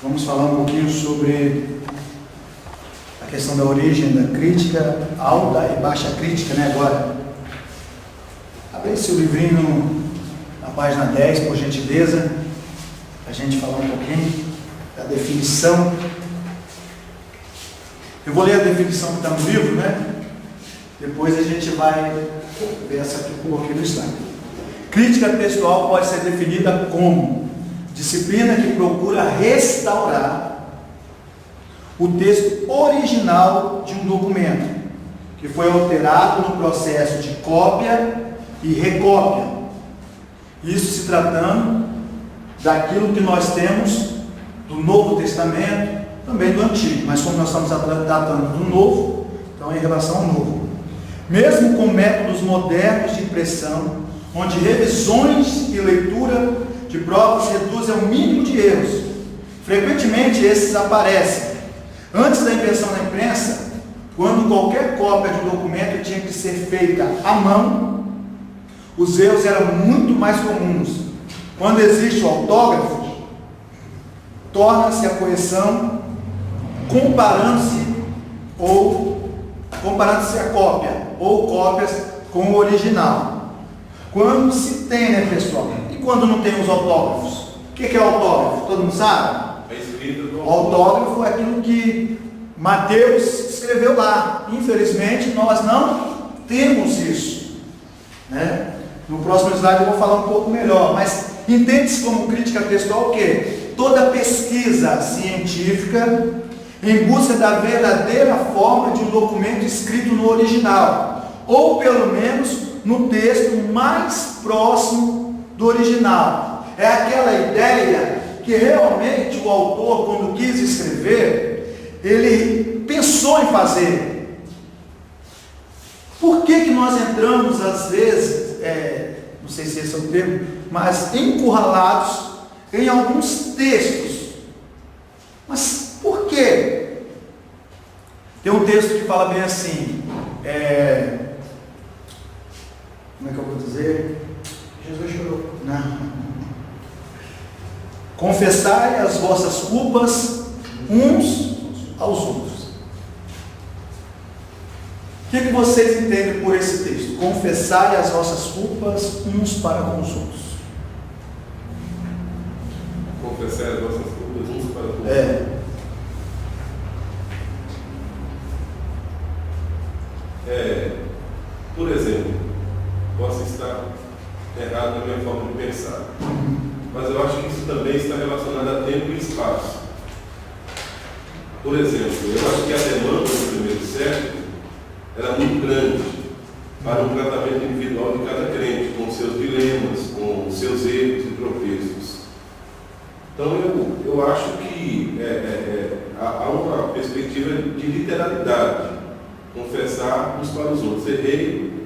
Vamos falar um pouquinho sobre a questão da origem da crítica, alta e baixa crítica, né? Agora, abre esse livrinho na página 10, por gentileza, para a gente falar um pouquinho da definição. Eu vou ler a definição que está no livro, né? Depois a gente vai ver essa que eu coloquei no slide. Crítica textual pode ser definida como disciplina que procura restaurar o texto original de um documento que foi alterado no processo de cópia e recópia. Isso se tratando daquilo que nós temos do Novo Testamento, também do Antigo, mas como nós estamos tratando do Novo, então é em relação ao Novo. Mesmo com métodos modernos de impressão, onde revisões e leitura de provas reduzem ao mínimo de erros, frequentemente esses aparecem antes da impressão na imprensa, quando qualquer cópia de um documento tinha que ser feita à mão. Os erros eram muito mais comuns. Quando existe o autógrafo, torna-se a correção comparando-se a cópia ou cópias com o original. Quando se tem, né, pessoal? E quando não tem os autógrafos? O que é autógrafo? Todo mundo sabe? É escrito do... O autógrafo é aquilo que Mateus escreveu lá. Infelizmente, nós não temos isso, né? No próximo slide eu vou falar um pouco melhor, mas entende-se como crítica textual o quê? Toda pesquisa científica em busca da verdadeira forma de um documento escrito no original, ou pelo menos no texto mais próximo do original. É aquela ideia que realmente o autor, quando quis escrever, ele pensou em fazer. Por que nós entramos às vezes, não sei se esse é o termo, mas encurralados em alguns textos? Mas por quê? Tem um texto que fala bem assim, como é que eu vou dizer? Jesus chorou. Não. Confessai as vossas culpas uns aos outros. O que vocês entendem por esse texto? Confessai as vossas culpas uns para com os outros. Confessai as vossas culpas uns para com os outros. Por exemplo, posso estar errado na minha forma de pensar, mas eu acho que isso também está relacionado a tempo e espaço. Por exemplo, eu acho que a demanda do primeiro século era muito grande para um tratamento individual de cada crente, com seus dilemas, com seus erros e tropeços. Então eu acho que há uma perspectiva de literalidade, confessar uns para os outros. Errei,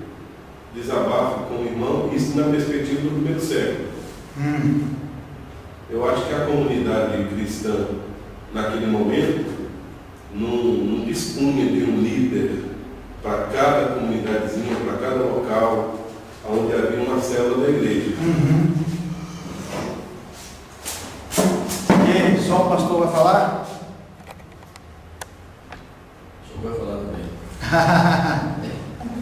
desabafo com o irmão, isso na perspectiva do primeiro século. Eu acho que a comunidade cristã, naquele momento, não dispunha de um líder para cada comunidadezinha, para cada local, onde havia uma célula da igreja. E aí, só o pastor vai falar? O senhor vai falar também.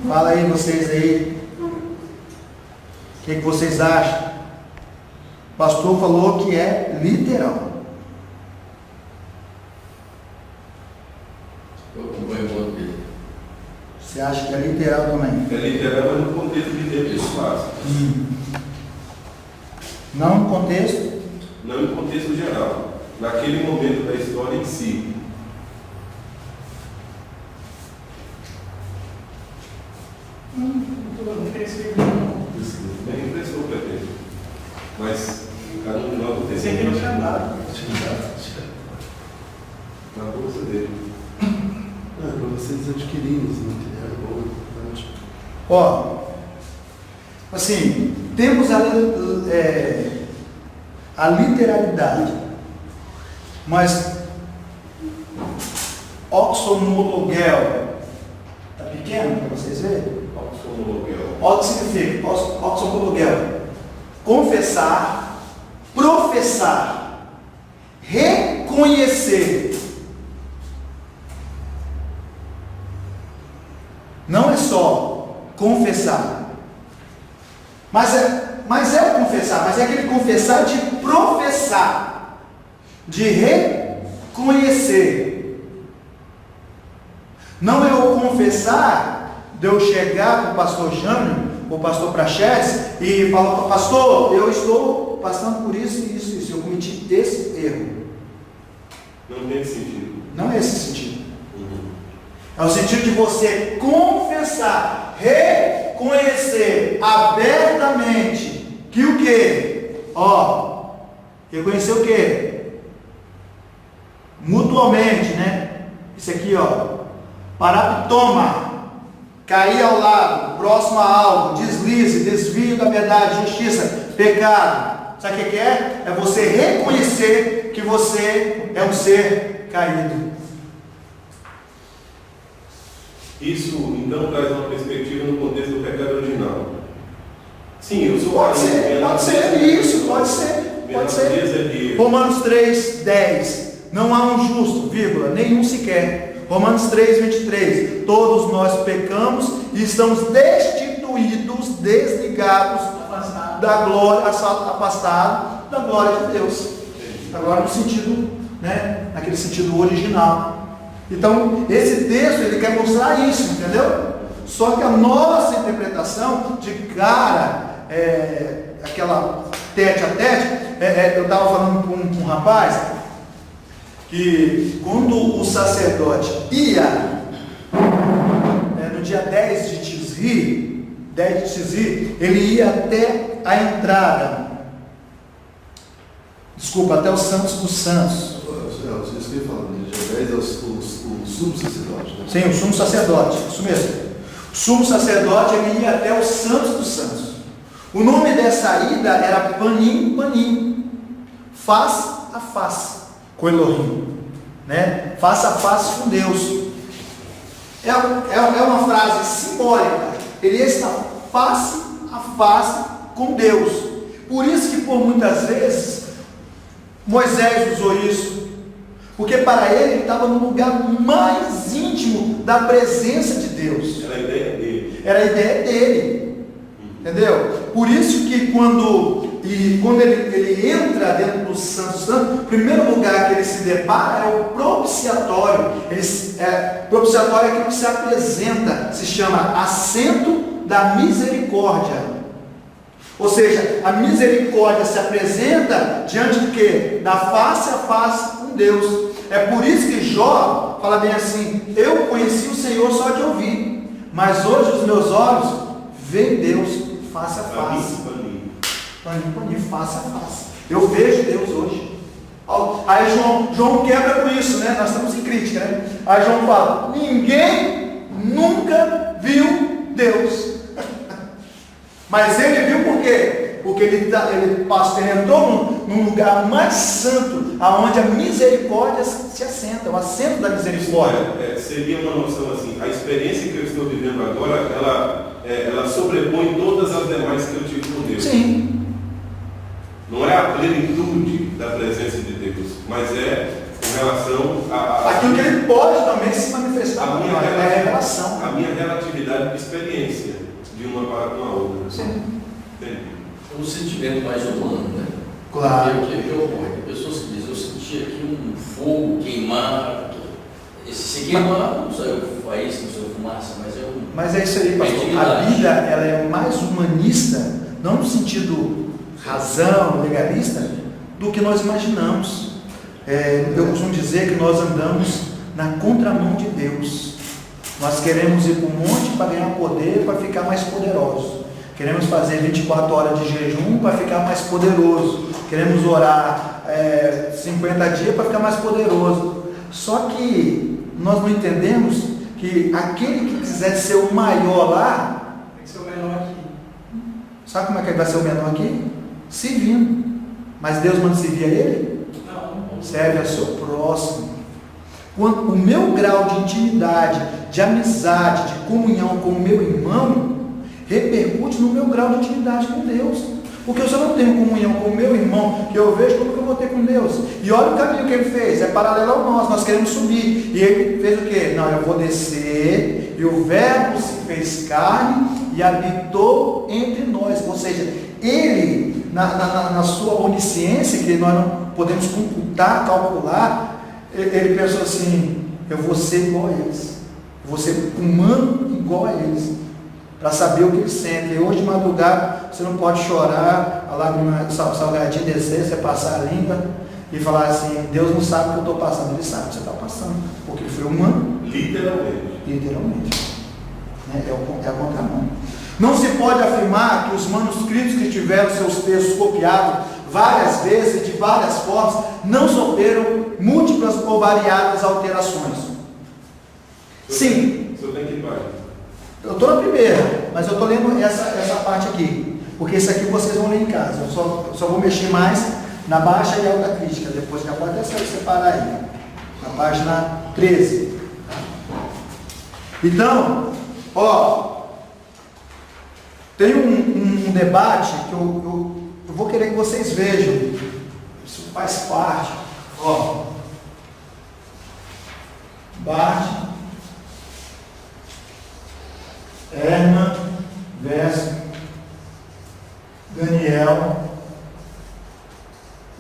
Fala aí, vocês aí. O que vocês acham? O pastor falou que é literal. Eu acompanho o voto dele. Você acha que é literal também? É literal, mas no contexto de tempo e espaço. Não no contexto? Não em contexto geral. Naquele momento da história em si. Não tem esse livro, não. Nem impressou para ter. Mas cada um de nós tem Esse aqui não tinha nada. na bolsa dele. Para vocês adquirirem esse material é bom, importante. Ó, assim, temos a literalidade, mas oxomologel, tá pequeno para vocês verem? O que significa? Oxomologel, confessar, professar. reconhecer. Não é só confessar. Mas é confessar, mas é aquele confessar de professar, de reconhecer. Não é o confessar de eu chegar para o pastor Jânio, ou pastor Praxedes, e falar: pastor, eu estou passando por isso e isso, isso, eu cometi esse erro. Não tem sentido. Não é esse sentido. É o sentido de você confessar, reconhecer abertamente que o quê? Reconhecer o quê? Mutuamente, né? Isso aqui, paraptoma, cair ao lado, próximo a algo, deslize, desvio da verdade, justiça, pecado. Sabe o que é? É você reconhecer que você é um ser caído. Isso, então, traz uma perspectiva no contexto do pecado original. Sim, eu sou Pode ser isso, pode ser. Romanos 3:10. Não há um justo, vírgula, nenhum sequer. Romanos 3:23. Todos nós pecamos e estamos destituídos, desligados da glória, afastados da glória de Deus. Agora no sentido, naquele sentido original. Então, esse texto, ele quer mostrar isso, entendeu? Só que a nossa interpretação de cara, aquela tete a tete, eu estava falando com um rapaz, que quando o sacerdote ia, no dia 10 de Tisri, ele ia até a entrada, até os Santos dos Santos. Vocês estão falando, dia 10 é o sumo sacerdote, né? Sim, o sumo sacerdote, isso mesmo. O sumo sacerdote, ele ia até os Santos dos Santos. O nome dessa ida era Panim Panim, face a face com Elohim, face a face com Deus. É uma frase simbólica. Ele está face a face com Deus. Por isso que por muitas vezes Moisés usou isso, porque para ele estava no lugar mais íntimo da presença de Deus. Era a ideia dele. Entendeu? Por isso que quando ele entra dentro do Santo Santo, o primeiro lugar que ele se depara é o propiciatório. Propiciatório é aquilo que se apresenta, se chama assento da misericórdia. Ou seja, a misericórdia se apresenta diante do quê? Da face a face com Deus. É por isso que Jó fala bem assim: eu conheci o Senhor só de ouvir, mas hoje os meus olhos veem Deus face a face. Face a face. Eu vejo Deus hoje. Aí João quebra com isso, Nós estamos em crítica, Aí João fala: ninguém nunca viu Deus. Mas ele viu por quê? Porque ele entrou num lugar mais santo, aonde a misericórdia se assenta, o assento da misericórdia. Seria uma noção assim: a experiência que eu estou vivendo agora, ela sobrepõe todas as demais que eu tive com Deus. Sim. Não é a plenitude da presença de Deus, mas é com relação a aquilo que ele pode também se manifestar. A minha relatividade de experiência de uma para com a outra. Sim. Entendi. É um sentimento mais humano, Claro. Porque o que ocorre? Tem pessoas que dizem: eu senti aqui um fogo queimar. Se queimar, não saiu faísca, não saiu fumaça, mas é isso aí, pastor. A Bíblia, ela é mais humanista, não no sentido razão, legalista, do que nós imaginamos. Eu costumo dizer que nós andamos na contramão de Deus. Nós queremos ir para o monte para ganhar poder, para ficar mais poderoso. Queremos fazer 24 horas de jejum para ficar mais poderoso. Queremos orar 50 dias para ficar mais poderoso. Só que nós não entendemos que aquele que quiser ser o maior lá, tem que ser o menor aqui. Sabe como é que ele vai ser o menor aqui? Servindo. Mas Deus manda servir a ele? Não. Serve ao seu próximo. O meu grau de intimidade, de amizade, de comunhão com o meu irmão, repercute no meu grau de intimidade com Deus. Porque se eu não tenho comunhão com o meu irmão, que eu vejo, como que eu vou ter com Deus? E olha o caminho que ele fez, é paralelo ao nosso, nós queremos subir. E ele fez o quê? Não, eu vou descer, e o verbo se fez carne e habitou entre nós. Ou seja, ele, na sua onisciência, que nós não podemos computar, calcular, ele pensou assim, eu vou ser igual a eles, eu vou ser humano igual a eles, para saber o que eles sentem. E hoje de madrugada você não pode chorar, a lágrima salgadinha descer, você passar a língua e falar assim, Deus não sabe o que eu estou passando, Ele sabe o que você está passando, porque Ele foi humano. Literalmente. É a contramão. Não se pode afirmar que os manuscritos que tiveram seus textos copiados várias vezes, de várias formas, não sofreram múltiplas ou variadas alterações. Sim. O senhor tem que página? Eu estou na primeira, mas eu estou lendo essa parte aqui, porque isso aqui vocês vão ler em casa. Eu só vou mexer mais na baixa e alta crítica, depois já pode até separar aí, na página 13. Então, tem um debate que eu vou querer que vocês vejam, isso faz parte. Bart Ehrman versus Daniel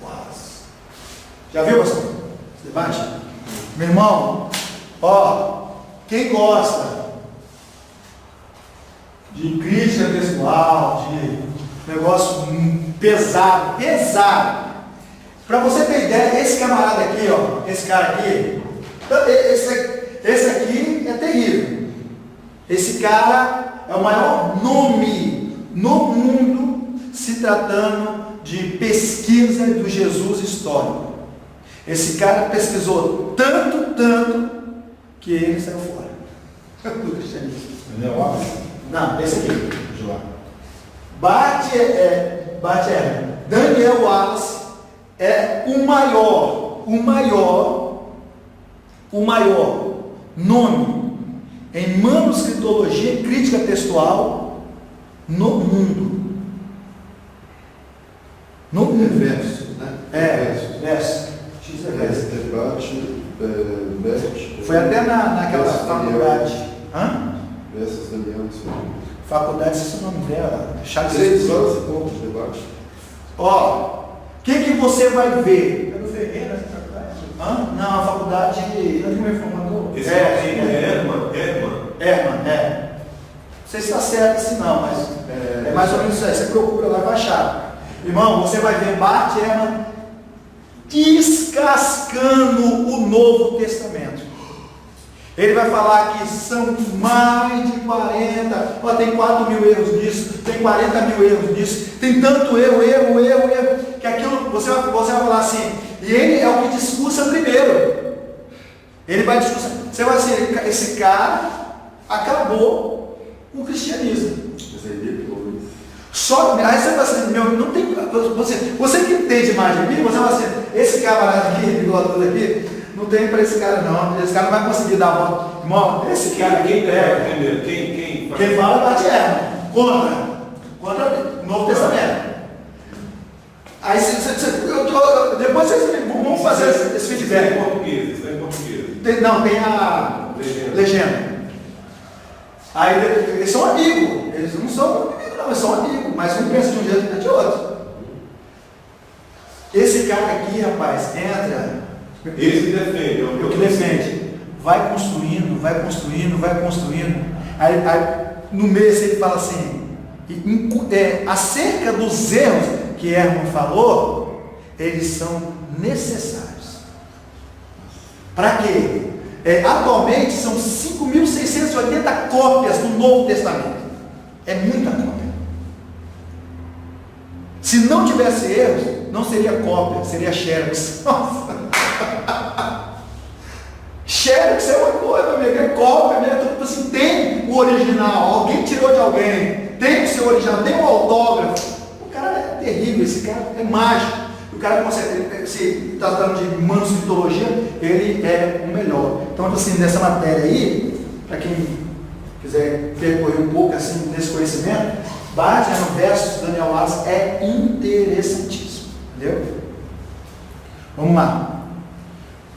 Wallace. Já viu você? Esse debate? Meu irmão, quem gosta de crítica textual, de negócio pesado, para você ter ideia, esse camarada aqui, esse cara aqui, esse aqui é terrível. Esse cara é o maior nome no mundo se tratando de pesquisa do Jesus histórico. Esse cara pesquisou tanto que ele saiu fora do cristianismo. Daniel Wallace? Não, esse aqui. De lá. Daniel Wallace é o maior nome em manuscritologia e crítica textual no mundo. Versos, né? Versos. X é verso. Debate, Bert. Foi até naquela faculdade. Versus Daniel. Faculdade, esse é o nome dela. 3 horas e pouco de debate. O que você vai ver? Eu não Ferreira, essa faculdade? Não, a faculdade. Não me informador. Esse é Herman. Não sei se está certo assim não, mas é mais ou menos isso aí. Você procura lá e vai achar. Irmão, você vai ver Bart Ehrman descascando o Novo Testamento. Ele vai falar que são mais de 40, tem 4.000 erros nisso, tem 40.000 erros nisso, tem tanto erro, que aquilo, você vai falar assim, e ele é o que discursa primeiro. Ele vai discursar, você vai dizer, esse cara acabou com o cristianismo. Só, aí você vai assim, não tem, você que entende mais de mim, você vai assim, esse camarada aqui, bigodudo aqui, não tem para esse cara não, esse cara não vai conseguir dar a volta. Irmão, esse cara aqui primeiro? Quem fala é Bart Ehrman, contra o Novo Testamento. Aí depois vocês vão fazer esse feedback. Está em português. Não, tem a legenda. Aí eles são amigos, eles não são amigos não, eles são amigos, mas um pensa de um jeito e pensa de outro. Esse cara aqui, rapaz, entra. Esse defende. O que defende. Vai construindo. Aí no meio ele fala assim, acerca dos erros que Herman falou, eles são necessários. Para quê? Atualmente são 5.680 cópias do Novo Testamento. É muita cópia. Se não tivesse erros, não seria cópia, seria xerox. Nossa! Xerox é uma coisa, amigo, é cópia, tudo assim, tem o original, alguém tirou de alguém, tem o seu original, tem o autógrafo. O cara é terrível, esse cara é mágico. O cara consegue, se está tratando de manuscritologia, ele é o melhor. Então, assim, nessa matéria aí, para quem quiser percorrer um pouco assim, desse conhecimento, base no verso de Daniel Wallace é interessantíssimo. Entendeu? Vamos lá.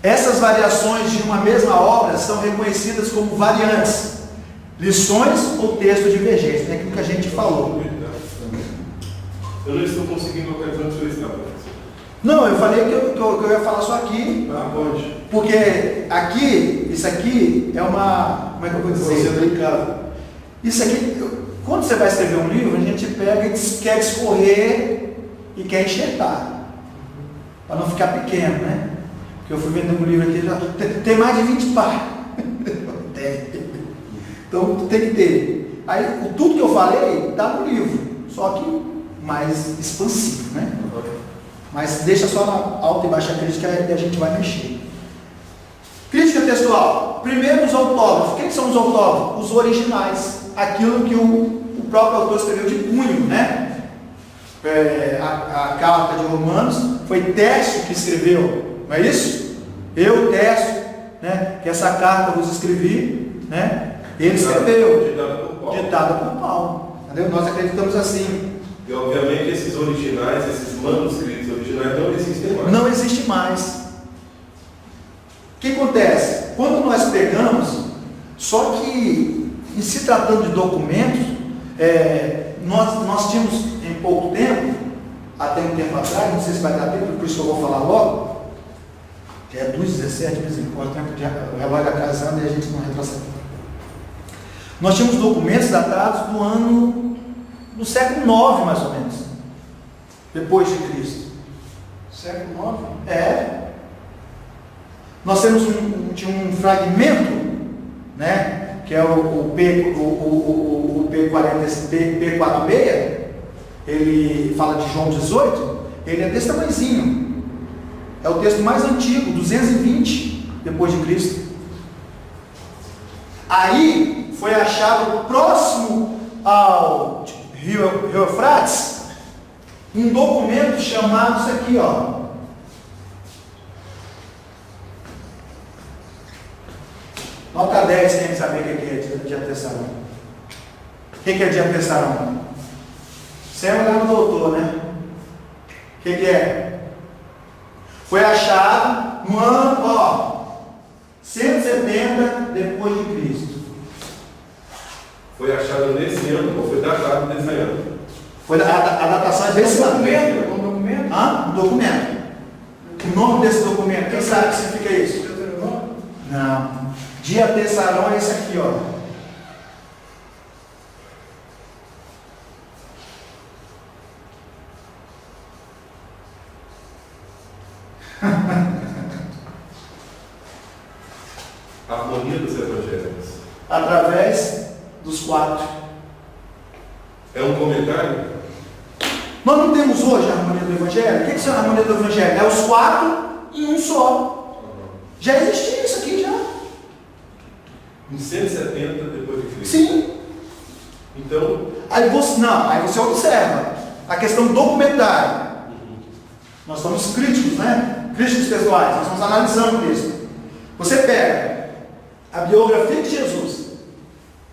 Essas variações de uma mesma obra são reconhecidas como variantes, lições ou textos divergentes. É aquilo que a gente falou. Eu não estou conseguindo localizar onde o senhor está, professor. Não, eu falei que eu ia falar só aqui. Ah, pode. Porque aqui, isso aqui é uma. Como é que eu vou dizer? Você está em casa. Isso aqui, quando você vai escrever um livro, a gente pega e quer discorrer e quer enxertar. Para não ficar pequeno, né? Porque eu fui vendo um livro aqui, já tem mais de 20 páginas. Então tem que ter. Aí tudo que eu falei está no livro, só que mais expansivo, né? Mas deixa só na alta e baixa crítica e a gente vai mexer. Crítica textual. Primeiro, os autógrafos. Quem são os autógrafos? Os originais. Aquilo que o próprio autor escreveu de punho, né? A carta de Romanos foi Tércio que escreveu, não é isso? Eu, Tércio, né? Que essa carta vos escrevi, né? Ele escreveu, ditada por Paulo. Entendeu? Nós acreditamos assim. E obviamente esses originais, esses manuscritos originais não existem mais. Não existe mais. O que acontece? Quando nós pegamos, só que em se tratando de documentos, nós tínhamos em pouco tempo, até um tempo atrás, não sei se vai dar tempo, por isso que eu vou falar logo, que é 2:17, de vez em quando, o tempo de relógio da casa anda e a gente não retrocede. Nós tínhamos documentos datados do século IX, mais ou menos, depois de Cristo. Século IX? É. Nós temos um fragmento, né, que é o P4B, ele fala de João 18, ele é desse tamanhozinho. É o texto mais antigo, 220 depois de Cristo. Aí foi achado próximo ao Rio Eufrates um documento chamado isso aqui, ó. Nota 10, quem saber o que é diatessaron? O que é diatessaron? Sem olhar no doutor, né? O que é? Foi achado no ano, ó, 170 depois de Cristo. Foi achado nesse ano ou foi datado nesse ano? Foi a datação é desse ano. Um documento? Um documento. O nome desse documento, quem sabe o que significa isso? Não. Diatessaron é esse aqui, ó. A harmonia dos evangelhos. Através dos 4. É um comentário? Nós não temos hoje a harmonia do Evangelho? O que é a harmonia do Evangelho? É os 4 em um só. Já existia isso aqui, já. Em 170 depois de Cristo. Sim. Então. Aí você observa a questão documentária. Nós somos críticos, né? Críticos textuais, nós estamos analisando o texto. Você pega a biografia de Jesus,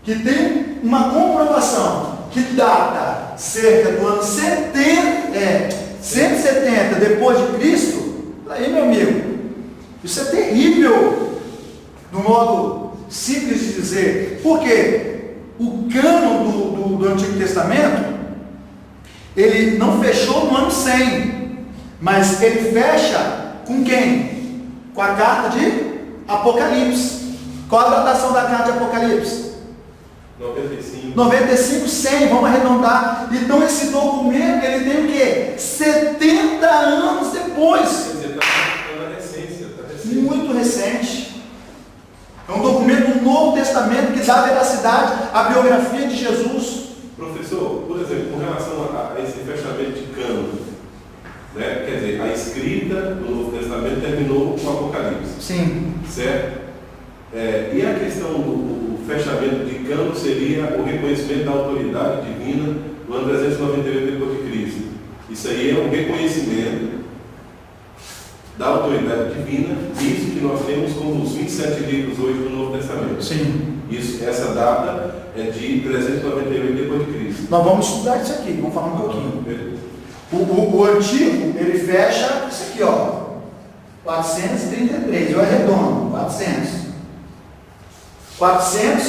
que tem uma comprovação que data cerca do ano 170 depois de Cristo. Aí, meu amigo, isso é terrível, no modo simples de dizer. Por quê? O cânon do Antigo Testamento, ele não fechou no ano 100, mas ele fecha com quem? Com a carta de Apocalipse. Qual a datação da carta de Apocalipse? 95, 100, vamos arredondar. Então esse documento, ele tem o quê? 70 anos depois. Muito recente. É um documento do Novo Testamento que dá veracidade à biografia de Jesus. Professor, por exemplo, com relação a esse fechamento de cânon, né? Quer dizer, a escrita do Novo Testamento terminou com o Apocalipse. Sim. Certo? E a questão do fechamento de cânon seria o reconhecimento da autoridade divina no ano 398 depois de Cristo. Isso aí é um reconhecimento da autoridade divina, isso que nós temos como os 27 livros hoje do Novo Testamento. Sim. Essa data é de 398 depois de Cristo. Nós vamos estudar isso aqui, vamos falar um pouquinho. O antigo, ele fecha isso aqui, ó. 433, eu arredondo, 400. 400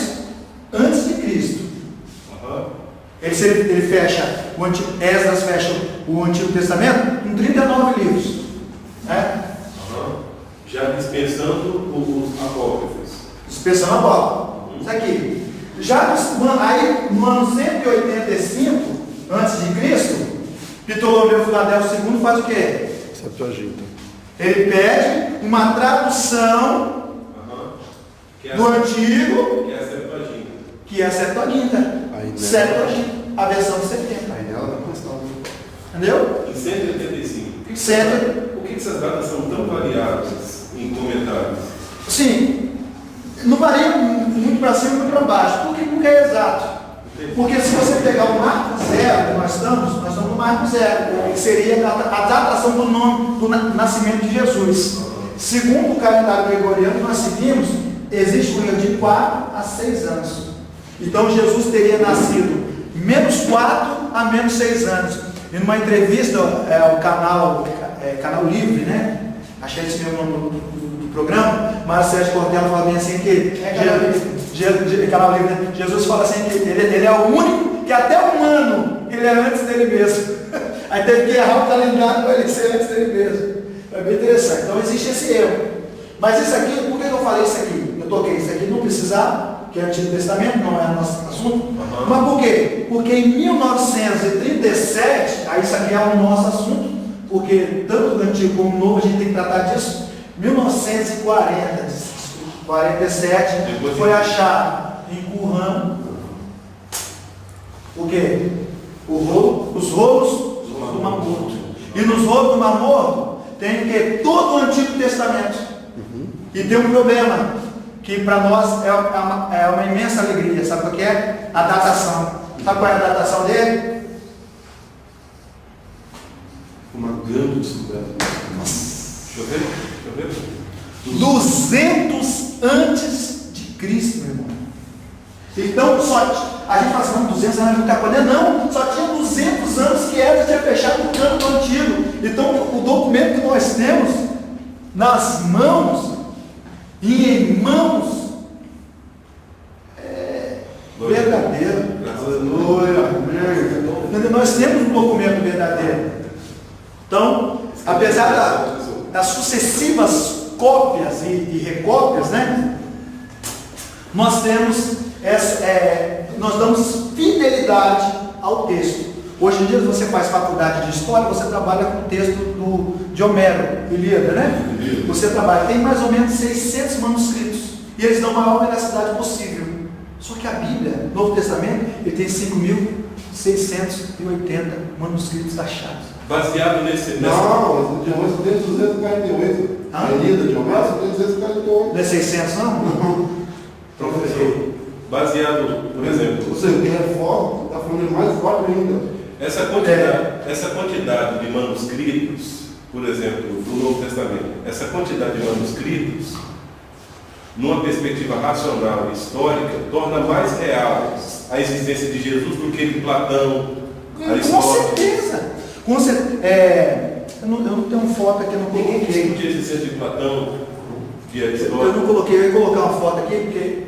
antes de Cristo. Ele fecha, Esdras fecha o Antigo Testamento com 39 livros. Né? Já dispensando os apócrifos. Dispensando a bola. Isso aqui. Já aí, no ano 185 antes de Cristo, Ptolomeu Filadelfo II faz o quê? Septuaginta. Ele pede uma tradução do Antigo, que é a Septuaginta. Septuaginta, a versão de 70. Aí nela não constava. Entendeu? Em 185. Certo. Por que essas datas são tão variadas em comentários? Sim, não varia muito para cima e muito para baixo. Por que nunca é exato? Porque se você pegar o marco zero, nós estamos no marco zero, que seria a datação do nome, do nascimento de Jesus. Segundo o calendário gregoriano, nós seguimos, existe um período de 4 a 6 anos. Então Jesus teria nascido menos 4 a menos 6 anos. E numa entrevista ao canal Livre, né? Achei esse mesmo nome do programa, mas Sérgio Cortella fala bem assim que canal Livre, né? Jesus fala assim que ele é o único que até humano ele é antes dele mesmo. Aí teve que errar o calendário para ele ser antes dele mesmo. É bem interessante. Então existe esse erro. Mas isso aqui, por que eu falei isso aqui? Eu toquei isso aqui, não precisava, que é o Antigo Testamento, não é o nosso assunto. Mas por quê? Porque em 1937, aí isso aqui é o nosso assunto, porque tanto do Antigo como do Novo a gente tem que tratar disso. 1947 foi achado em Qumran o quê? Os rolos do Mar Morto. E nos rolos do Mar Morto tem que todo o Antigo Testamento. E tem um problema, que para nós é uma imensa alegria. Sabe o que é? A datação. Sabe qual é a datação dele? Uma grande descoberta. Deixa eu ver. 200 antes de Cristo, meu irmão. Então, a gente fala assim, não, 200 anos é muita coisa. Não, só tinha 200 anos que Esdras tinha fechado o cano do Antigo. Então, o documento que nós temos nas mãos e em mãos é verdadeiro. Nós temos um documento verdadeiro. Então, apesar das sucessivas cópias e recópias, né? Nós damos fidelidade ao texto. Hoje em dia, você faz faculdade de história, você trabalha com o texto de Homero, Ilíada, né? Você trabalha, tem mais ou menos 600 manuscritos, e eles dão a maior veracidade possível. Só que a Bíblia, Novo Testamento, ele tem 5.680 manuscritos achados. Baseado nesse... Não, de Homero tem 248. A Ilíada de Homero tem 248. Não é 600, não? Professor, baseado, por exemplo... Você tem reforma, está falando de mais forte ainda. Essa quantidade de manuscritos, por exemplo, do Novo Testamento, essa quantidade de manuscritos, numa perspectiva racional e histórica, torna mais real a existência de Jesus do que de Platão, Aristóteles. Com certeza. Eu não tenho foto aqui, eu não coloquei. De existência de Platão, de Aristóteles. Eu não coloquei, eu ia colocar uma foto aqui, porque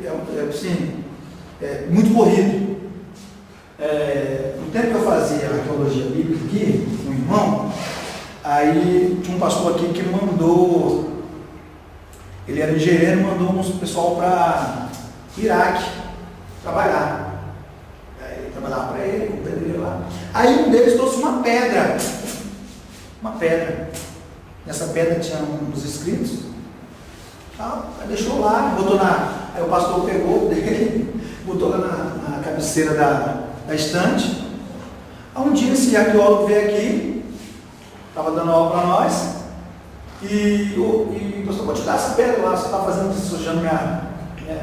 é muito corrido. No tempo que eu fazia arqueologia bíblica aqui, um irmão, aí tinha um pastor aqui que mandou, ele era engenheiro, mandou um pessoal para Iraque trabalhar. Aí trabalhava para ele, com o pedreiro lá. Aí um deles trouxe uma pedra. Nessa pedra tinha uns escritos. Aí deixou lá, botou aí o pastor pegou dele, botou lá na cabeceira da estante. Aí um dia esse arqueólogo veio aqui, estava dando aula para nós, e pastor, vou te dar essa pedra lá, você está sujando minha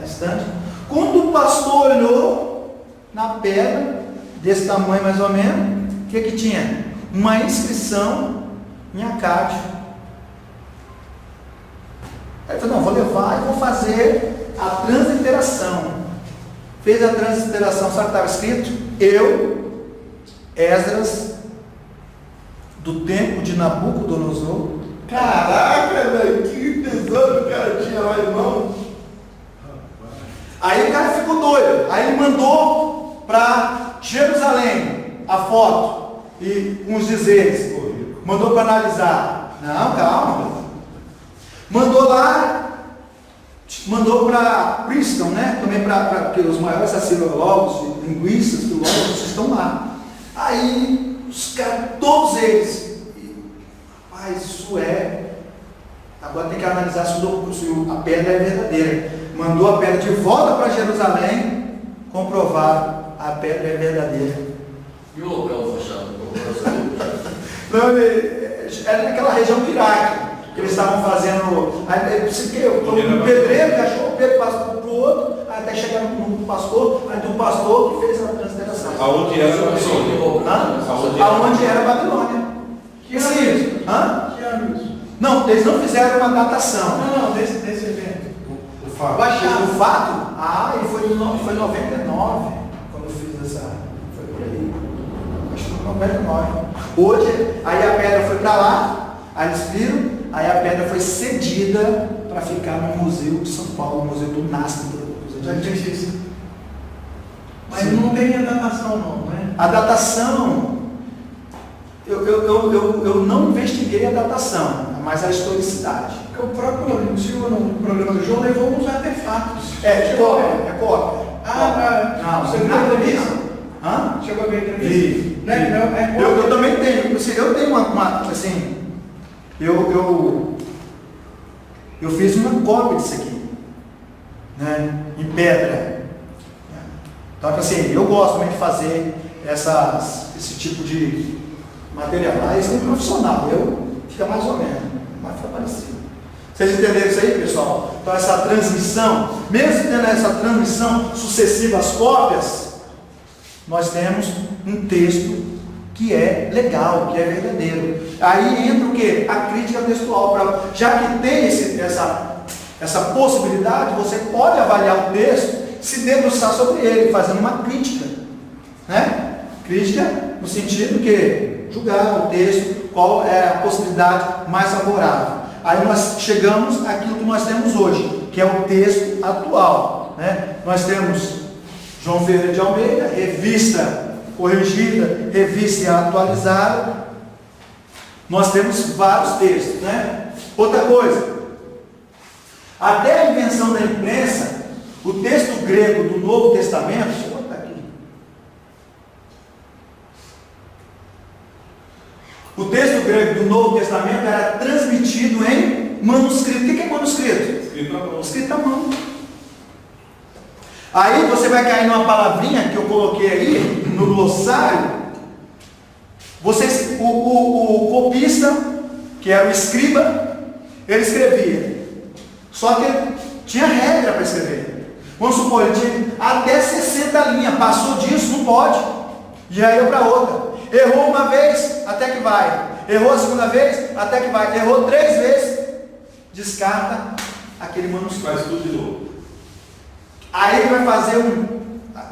estante. Quando o pastor olhou na pedra, desse tamanho mais ou menos, o que tinha? Uma inscrição em acádio. Aí ele falou, não, vou levar e vou fazer a transliteração. fez a transliteração, sabe o que estava escrito? Eu, Esdras, do tempo de Nabucodonosor. Caraca, velho, que tesouro o cara tinha lá, irmão. Aí o cara ficou doido, aí ele mandou para Jerusalém a foto e uns dizeres, mandou para analisar. Não, calma. Mandou lá, mandou para Princeton, né? Também porque os maiores sociólogos, linguistas, filósofos estão lá. Aí os caras, todos eles, rapaz, isso é. Agora tem que analisar se a pedra é verdadeira. Mandou a pedra de volta para Jerusalém, comprovar a pedra é verdadeira. E o local fechado? Não, era naquela região do Iraque, que eles estavam fazendo. Aí, o pedreiro achou, o pedro passou para o outro, até chegar no pastor, aí do pastor que fez a transliteração. Aonde era a Babilônia? Aonde era a Babilônia. Que ano é isso? Hã? Que ano isso? Não, eles não fizeram uma datação. Não, desse evento. O fato. Baixado. O fato? Ele foi em 99, quando eu fiz essa. Foi por aí. Acho que foi em 99. Hoje, aí a pedra foi para lá, aí eles viram, aí a pedra foi cedida para ficar no Museu de São Paulo, no Museu do NASP. Já disse isso. Mas não tem a datação não, né? A datação, eu não investiguei a datação, mas a historicidade. Porque o próprio Silva, no programa do João, levou uns artefatos. É cópia. Não, você viu a entrevista? Hã? Chegou a ver a entrevista? Vi. Né? Eu também tenho. Eu tenho uma assim, eu fiz uma cópia disso aqui, né? Em pedra. Então, assim, eu gosto também de fazer esse tipo de material. Mas tem profissional, fica mais ou menos, mas fica parecido. Vocês entenderam isso aí, pessoal? Então, essa transmissão, mesmo tendo essa transmissão sucessiva às cópias, nós temos um texto que é legal, que é verdadeiro. Aí entra o quê? A crítica textual. Já que tem essa possibilidade, você pode avaliar o texto, se debruçar sobre ele, fazendo uma crítica. Né? Crítica no sentido que julgar o texto, qual é a possibilidade mais favorável. Aí nós chegamos àquilo que nós temos hoje, que é o texto atual. Né? Nós temos João Ferreira de Almeida, revista corrigida, revista atualizada. Nós temos vários textos. Né? Outra coisa, até a invenção da imprensa, o texto grego do Novo Testamento, deixa eu botar aqui. O texto grego do Novo Testamento era transmitido em manuscrito. O que é manuscrito? Escrito à mão. Escrito à mão. Aí você vai cair numa palavrinha que eu coloquei aí no glossário. O copista, que era o escriba, ele escrevia. Só que ele tinha regra para escrever. Vamos supor, ele tinha até 60 linhas. Passou disso, não pode. Já ia para outra. Errou uma vez, até que vai. Errou a segunda vez, até que vai. Errou 3 vezes, descarta aquele manuscrito. Faz tudo de novo. Aí ele vai fazer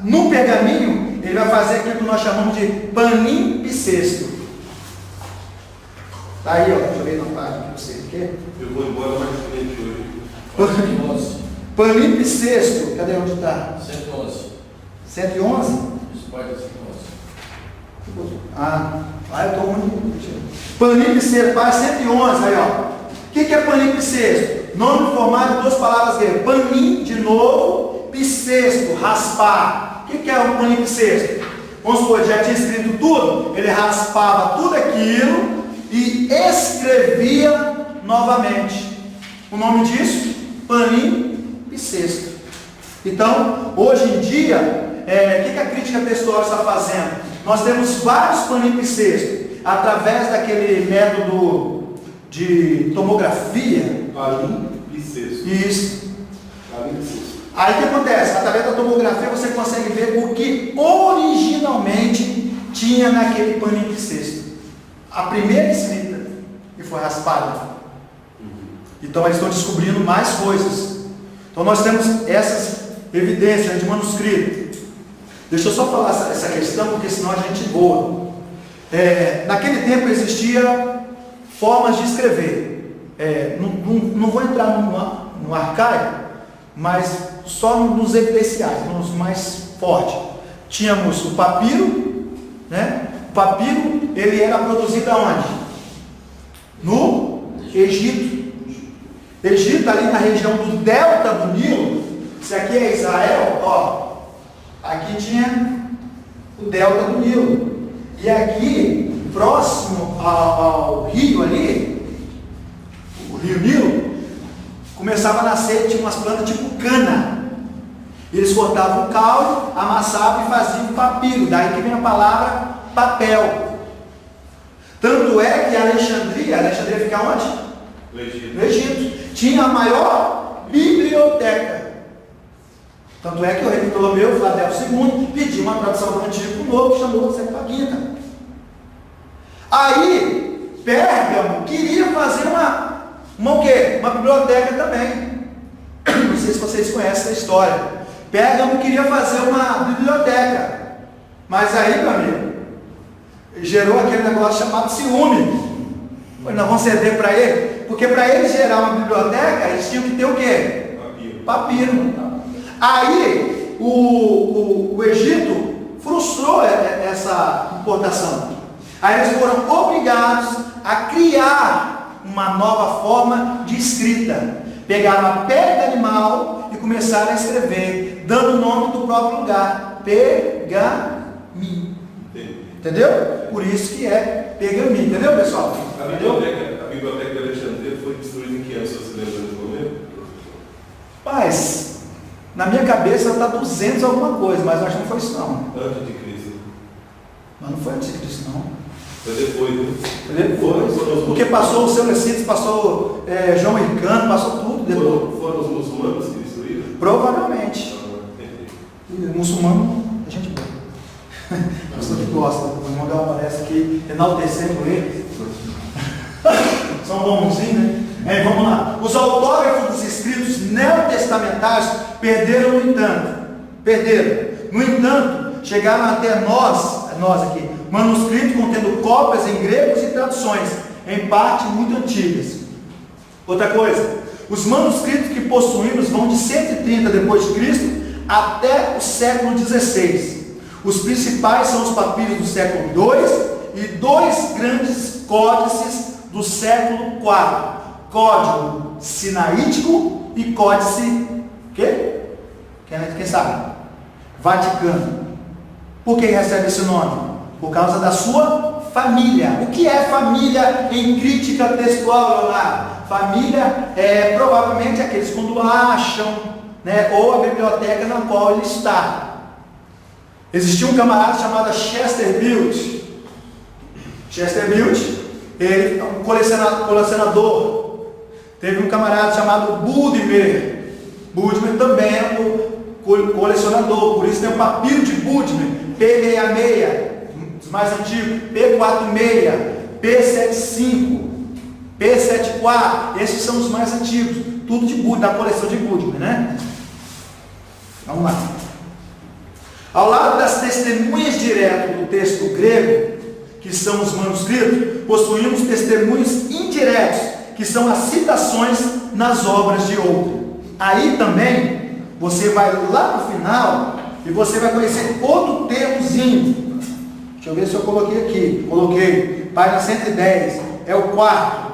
no pergaminho, ele vai fazer aquilo que nós chamamos de palimpsesto. Tá aí, ó, deixa eu ver na página que você quer. Eu vou embora mais frente hoje. Palimpsesto, cadê onde está? 111. 111? Isso pode ser 111. Eu estou muito. Palimpsesto, página 111, aí, ó. O que é palimpsesto? Nome formado de 2 palavras gregas. Panim, de novo, psesto, raspar. O que é um palimpsesto? Vamos supor, já tinha escrito tudo, ele raspava tudo aquilo e escrevia novamente. O nome disso? Palimpsesto. Então, hoje em dia, o que a crítica textual está fazendo? Nós temos vários palimpsestos, através daquele método de tomografia. Palimpsesto. Isso. Palimpsesto. Aí o que acontece? Através da tomografia você consegue ver o que originalmente tinha naquele palimpsesto. A primeira escrita que foi raspada. Então eles estão descobrindo mais coisas. Então nós temos evidência, né, de manuscrito. Deixa eu só falar essa questão, porque senão a gente voa. Naquele tempo existia formas de escrever. Não vou entrar no arcaico, mas só nos evidenciais, nos mais fortes. Tínhamos o papiro, né? O papiro, ele era produzido aonde? No Egito. Egito, ali na região do delta do Nilo. Isso aqui é Israel, ó. Aqui tinha o delta do Nilo. E aqui, próximo ao rio ali, o rio Nilo, começava a nascer, tinha umas plantas tipo cana. Eles cortavam o caule, amassavam e faziam papiro. Daí que vem a palavra papel. Tanto é que Alexandria fica onde? No Egito. Tinha a maior biblioteca. Tanto é que o rei Ptolomeu, Filadelfo II, pediu uma tradução do Antigo para o Novo, que chamou Septuaginta. Aí, Pérgamo queria fazer uma biblioteca também. Não sei se vocês conhecem essa história. Pérgamo queria fazer uma biblioteca. Mas aí, meu amigo, gerou aquele negócio chamado ciúme. Nós vamos ceder para ele, porque para ele gerar uma biblioteca, eles tinham que ter o quê? Papiro. Aí, o Egito frustrou essa importação. Aí eles foram obrigados a criar uma nova forma de escrita. Pegaram a pele do animal e começaram a escrever, dando o nome do próprio lugar, Pergaminho. Entendeu? Por isso que é pergaminho. Entendeu, pessoal? A biblioteca de Alexandria foi destruída em que ano, se você lembra do momento? Paz, na minha cabeça está 200 alguma coisa, mas eu acho que não foi isso não. Antes de Cristo. Mas não foi antes de Cristo não. Foi depois, né? Foi depois. Porque passou o Seleucides, passou João Hircano, passou tudo depois. Foram os muçulmanos que destruíram? Provavelmente. Muçulmano, a gente boa. Pessoa que gosta, o irmão Gal aparece aqui enaltecendo ele. São bonzinhos, né? Vamos lá. Os autógrafos dos escritos neotestamentários perderam, no entanto, chegaram até nós aqui, manuscritos contendo cópias em gregos e traduções, em parte muito antigas. Outra coisa, os manuscritos que possuímos vão de 130 depois de Cristo até o século XVI. Os principais são os papiros do século II e dois grandes códices do século IV. Código Sinaítico e Códice, quem sabe? Vaticano. Por que recebe esse nome? Por causa da sua família. O que é família em crítica textual, Leonardo? Família é provavelmente aqueles quando acham, né, ou a biblioteca na qual ele está. Existia um camarada chamado Chesterfield. Ele é um colecionador. Teve um camarada chamado Budimir. Budimir também é um colecionador. Por isso tem o papiro de Budimir, P66, os mais antigos, P46, P75, P74. Esses são os mais antigos. Tudo de Budimir, da coleção de Budimir, né? Vamos lá. Ao lado das testemunhas diretas do texto grego, que são os manuscritos, possuímos testemunhos indiretos, que são as citações nas obras de outro. Aí também, você vai lá no final, e você vai conhecer outro termozinho. Deixa eu ver se eu coloquei aqui. Coloquei, página 110, é o quarto.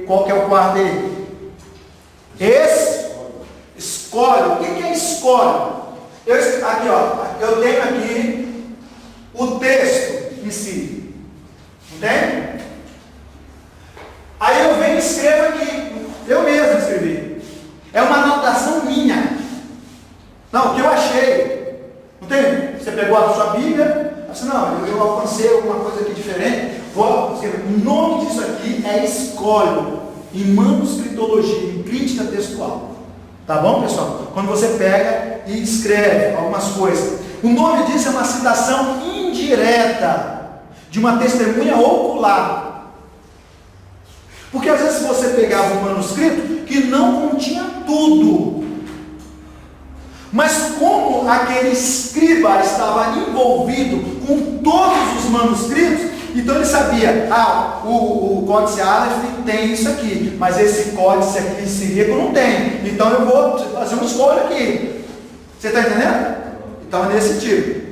Qual que é o quarto aí? Escolhe. O que é escolhe? Aqui, ó, eu tenho aqui o texto em si, entende? Aí eu venho e escrevo aqui, eu mesmo escrevi, é uma anotação minha, não, o que eu achei, não tem? Você pegou a sua Bíblia, assim, não, eu alcancei alguma coisa aqui diferente, vou escrever. O nome disso aqui é escolho, em manuscritologia, em crítica textual. Tá bom, pessoal? Quando você pega e escreve algumas coisas. O nome disso é uma citação indireta de uma testemunha ocular. Porque às vezes você pegava um manuscrito que não continha tudo, mas como aquele escriba estava envolvido com todos os manuscritos, então ele sabia, o códice Aleph tem isso aqui, mas esse códice aqui siríaco não tem, então eu vou fazer uma escolha aqui. Você está entendendo? Então é nesse tipo.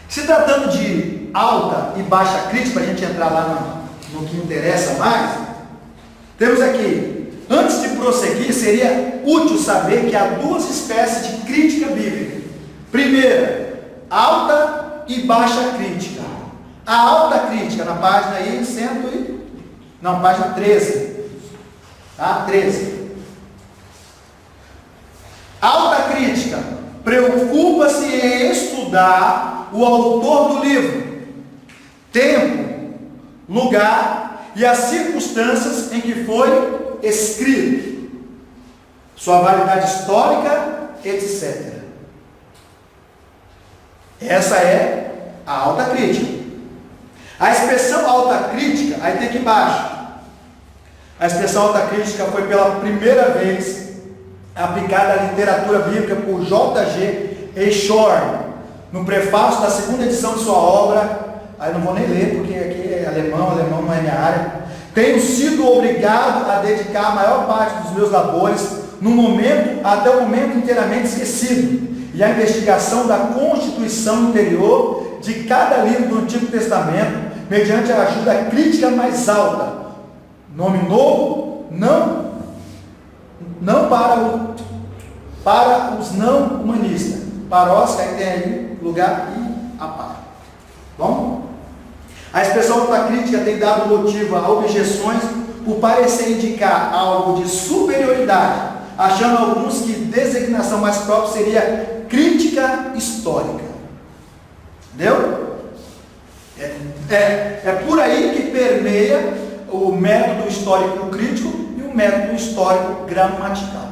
Se tratando de alta e baixa crítica, para a gente entrar lá no que interessa mais, temos aqui, antes de prosseguir, seria útil saber que há duas espécies de crítica bíblica. Primeira, alta e baixa crítica. A alta crítica, na página aí, página 13. Tá? 13. Alta crítica preocupa-se em estudar o autor do livro, tempo, lugar e as circunstâncias em que foi escrito, sua validade histórica, etc. Essa é a alta crítica. A expressão alta crítica, aí tem aqui embaixo. A expressão alta crítica foi pela primeira vez aplicada à literatura bíblica por J.G. Eshorn, no prefácio da segunda edição de sua obra. Aí não vou nem ler, porque aqui é alemão não é minha área. Tenho sido obrigado a dedicar a maior parte dos meus labores, até o momento inteiramente esquecido, e a investigação da constituição interior de cada livro do Antigo Testamento, mediante a ajuda crítica mais alta. Nome novo, não para os não humanistas. Parós, que tem aí lugar e a par. Bom? A expressão alta crítica tem dado motivo a objeções por parecer indicar algo de superioridade, achando alguns que designação mais própria seria crítica histórica. Entendeu? É por aí que permeia o método histórico crítico e o método histórico gramatical.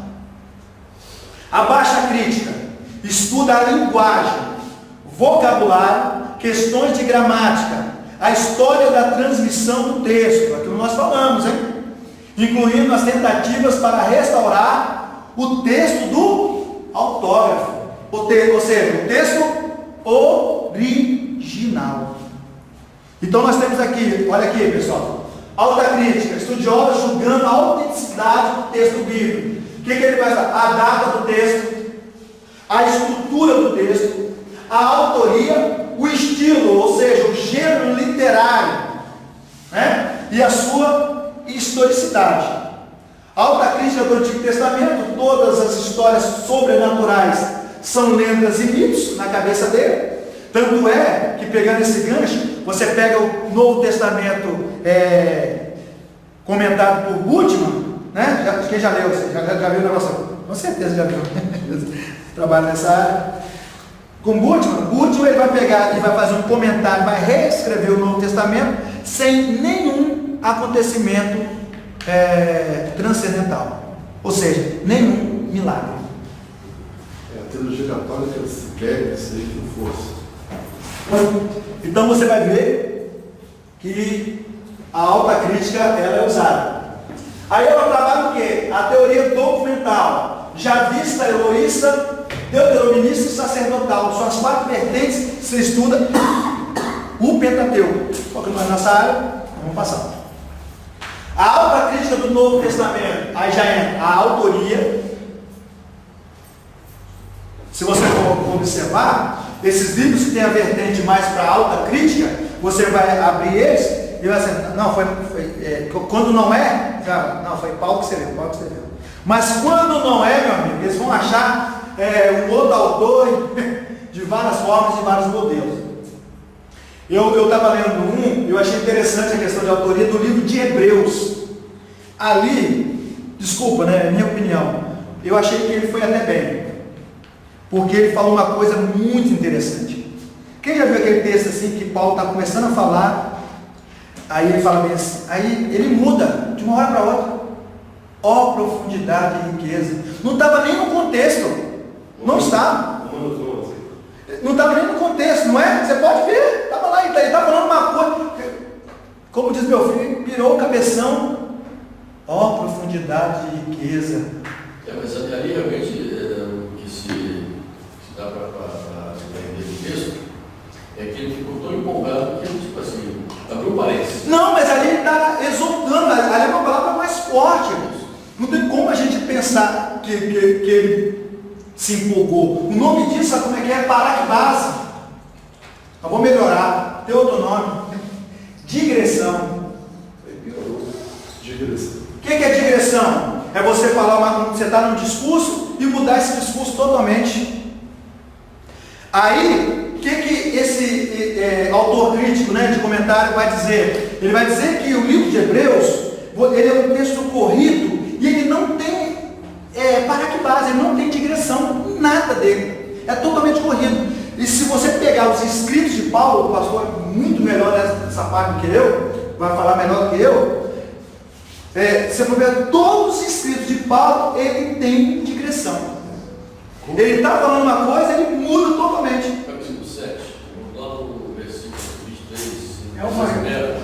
A baixa crítica estuda a linguagem, vocabulário, questões de gramática, a história da transmissão do texto, aquilo nós falamos, hein? Incluindo as tentativas para restaurar o texto do autógrafo, ou seja, o texto original. Então nós temos aqui, olha aqui pessoal, alta crítica, estudiosos julgando a autenticidade do texto bíblico. O que ele vai fazer? A data do texto, a estrutura do texto, a autoria, o estilo, ou seja, o gênero literário, né? E a sua historicidade. A alta crítica do Antigo Testamento, todas as histórias sobrenaturais são lendas e mitos na cabeça dele. Tanto é que, pegando esse gancho, você pega o Novo Testamento comentado por Bultmann, né? Quem já leu? Já viu o negócio? Com certeza já viu. Trabalha nessa área. Com Bultmann ele vai pegar e vai fazer um comentário, vai reescrever o Novo Testamento sem nenhum acontecimento transcendental. Ou seja, nenhum milagre. A teologia católica se pega isso aí que não fosse. Então você vai ver que a alta crítica ela é usada. Aí ela trabalha o quê? A teoria documental, javista, eloísta, deuteronomista e sacerdotal. São as quatro vertentes que você estuda o Pentateuco. Porque não é nossa área, vamos passar. A alta crítica do Novo Testamento, aí já entra a autoria. Se você for observar, esses livros que tem a vertente mais para alta crítica, você vai abrir eles e vai dizer, não, quando não é, não, foi Paulo que escreveu. Mas quando não é, meu amigo, eles vão achar um outro autor de várias formas e vários modelos. Eu estava lendo eu achei interessante a questão de autoria do livro de Hebreus. Ali, desculpa, né, minha opinião, eu achei que ele foi até bem, porque ele falou uma coisa muito interessante. Quem já viu aquele texto assim que Paulo está começando a falar, aí ele fala bem assim, aí ele muda de uma hora para outra. Ó profundidade e riqueza. Não estava nem no contexto. Não estava. Não estava nem no contexto, não é? Você pode ver, estava lá, ele está falando uma coisa. Como diz meu filho, pirou o cabeção. Ó profundidade e riqueza. Mas ali realmente o que se desse texto, é que ele ficou tão empolgado que ele, tipo assim, abriu parênteses. Não, mas ali ele está exultando, ali é uma palavra mais forte, irmãos. Não tem como a gente pensar que ele se empolgou. O nome disso, sabe como é que é? Parakbase. Eu vou melhorar. Tem outro nome. Digressão. Digressão. O que é digressão? É você falar você está num discurso e mudar esse discurso totalmente. Aí, o que esse autor crítico, né, de comentário vai dizer? Ele vai dizer que o livro de Hebreus, ele é um texto corrido e ele não tem parakbase, ele não tem digressão, nada dele. É totalmente corrido. E se você pegar os escritos de Paulo, o pastor é muito melhor nessa parte do que eu, vai falar melhor do que eu. Você for ver todos os escritos de Paulo, ele tem digressão. Ele está falando uma coisa, ele muda totalmente. Capítulo 7, lá no versículo 23. É uma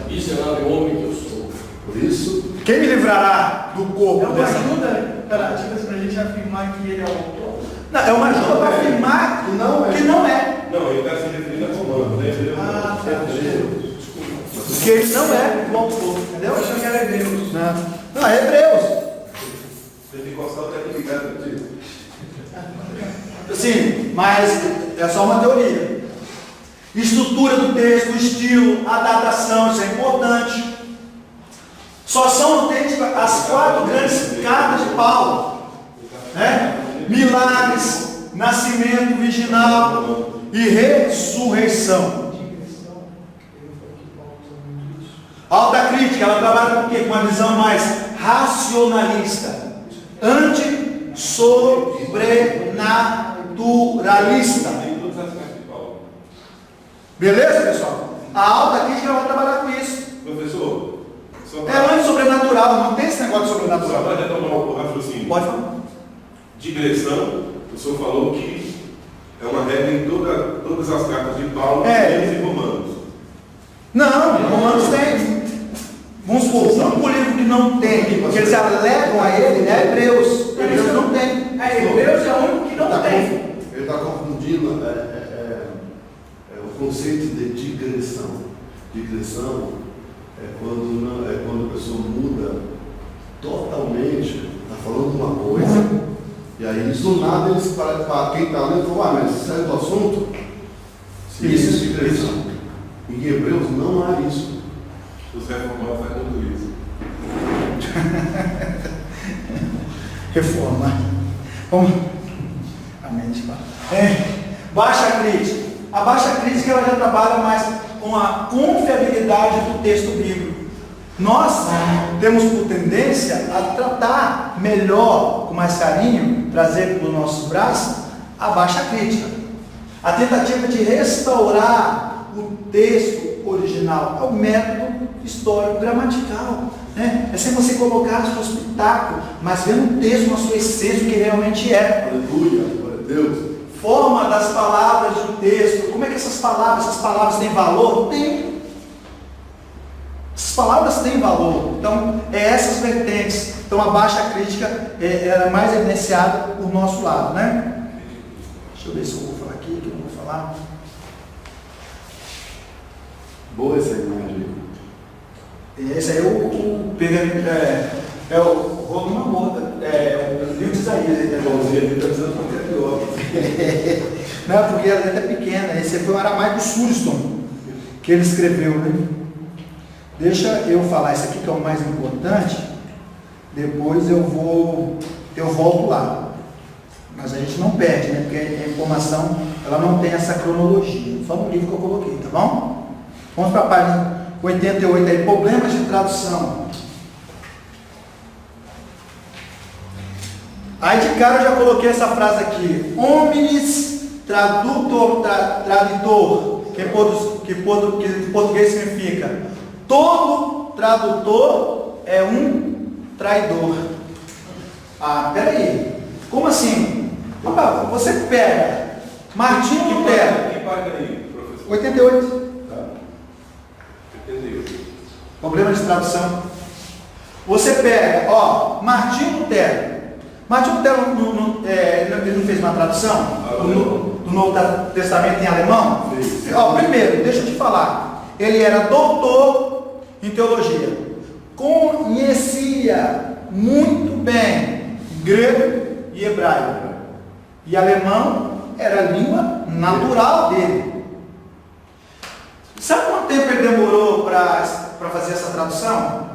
miserável homem que eu sou. Por isso, Quem me livrará do corpo É uma dessa? ajuda imperativa para a gente afirmar que ele é o autor. Não, é uma ajuda para afirmar que não é. que não é. Não, ele está se referindo a Romano, né? Ah, tá. Que ele não é o autor, entendeu? Eu achei que era Hebreus. Não, é Hebreus. Pentecostal está ligado aqui. Sim, mas é só uma teoria. Estrutura do texto, o estilo, a datação, isso é importante. Só são autênticas as 4 grandes cartas de Paulo, né? Milagres, nascimento virginal e ressurreição. A alta crítica, ela trabalha com o quê? Com uma visão mais racionalista, anti-sobrenaturalista. Beleza, pessoal? A alta crítica, ela vai trabalhar com isso. Professor, só É anti-sobrenatural, não tem esse negócio de só sobrenatural. para retomar o raciocínio. Pode falar. Digressão, o senhor falou que é uma regra em todas as cartas de Paulo, É. e Romanos. Não, Romanos tem. Vamos supor, o único livro que não tem, que eles alegam a ele, é Hebreus. Hebreus não tem. Hebreus é o único que não tem. Ele está confundindo o conceito de digressão. Digressão é quando a pessoa muda totalmente, está falando uma coisa, e aí isso do nada eles para quem está lendo, fala, mas sai do assunto? Isso é digressão. Em Hebreus não há isso. Os reformados fazem tudo isso. Reforma. Vamos. Amém. Baixa crítica. A baixa crítica ela já trabalha mais com a confiabilidade do texto bíblico. Nós temos por tendência a tratar melhor, com mais carinho, trazer para os nossos braços a baixa crítica. A tentativa de restaurar o texto original é o método histórico gramatical, né? É sem você colocar o seu espetáculo, mas vendo o texto na sua essência, o que realmente é. Aleluia, glória a Deus. Forma das palavras do texto. Como é que essas palavras têm valor? Tem. Essas palavras têm valor. Então, essas vertentes. Então, a baixa crítica é mais evidenciada por nosso lado, né? Deixa eu ver se eu vou falar aqui, que eu não vou falar. Boa essa imagem. Esse aí é o pergaminho, é o rolo na borda, é o livro de Isaías. Não, porque ela é até pequena. Esse foi o aramaico Suriston que ele escreveu, né? Deixa eu falar isso aqui que é o mais importante. Depois eu volto lá. Mas a gente não perde, né? Porque a informação ela não tem essa cronologia. Só no livro que eu coloquei, tá bom? Vamos para a página 88 aí, problemas de tradução. Aí de cara eu já coloquei essa frase aqui: Omnis tradutor, tradutor, que em português significa todo tradutor é um traidor. Ah, peraí, como assim? Opa, você pega Martinho Lutero, Que página aí, professor? 88. Entendeu? Problema de tradução. Você pega, ó, Martinho Lutero. Martinho Lutero ele não fez uma tradução do Novo Testamento em alemão? Fez. Ó, primeiro, deixa eu te falar. Ele era doutor em teologia. Conhecia muito bem grego e hebraico. E alemão era a língua natural dele. Sabe quanto tempo ele demorou para fazer essa tradução?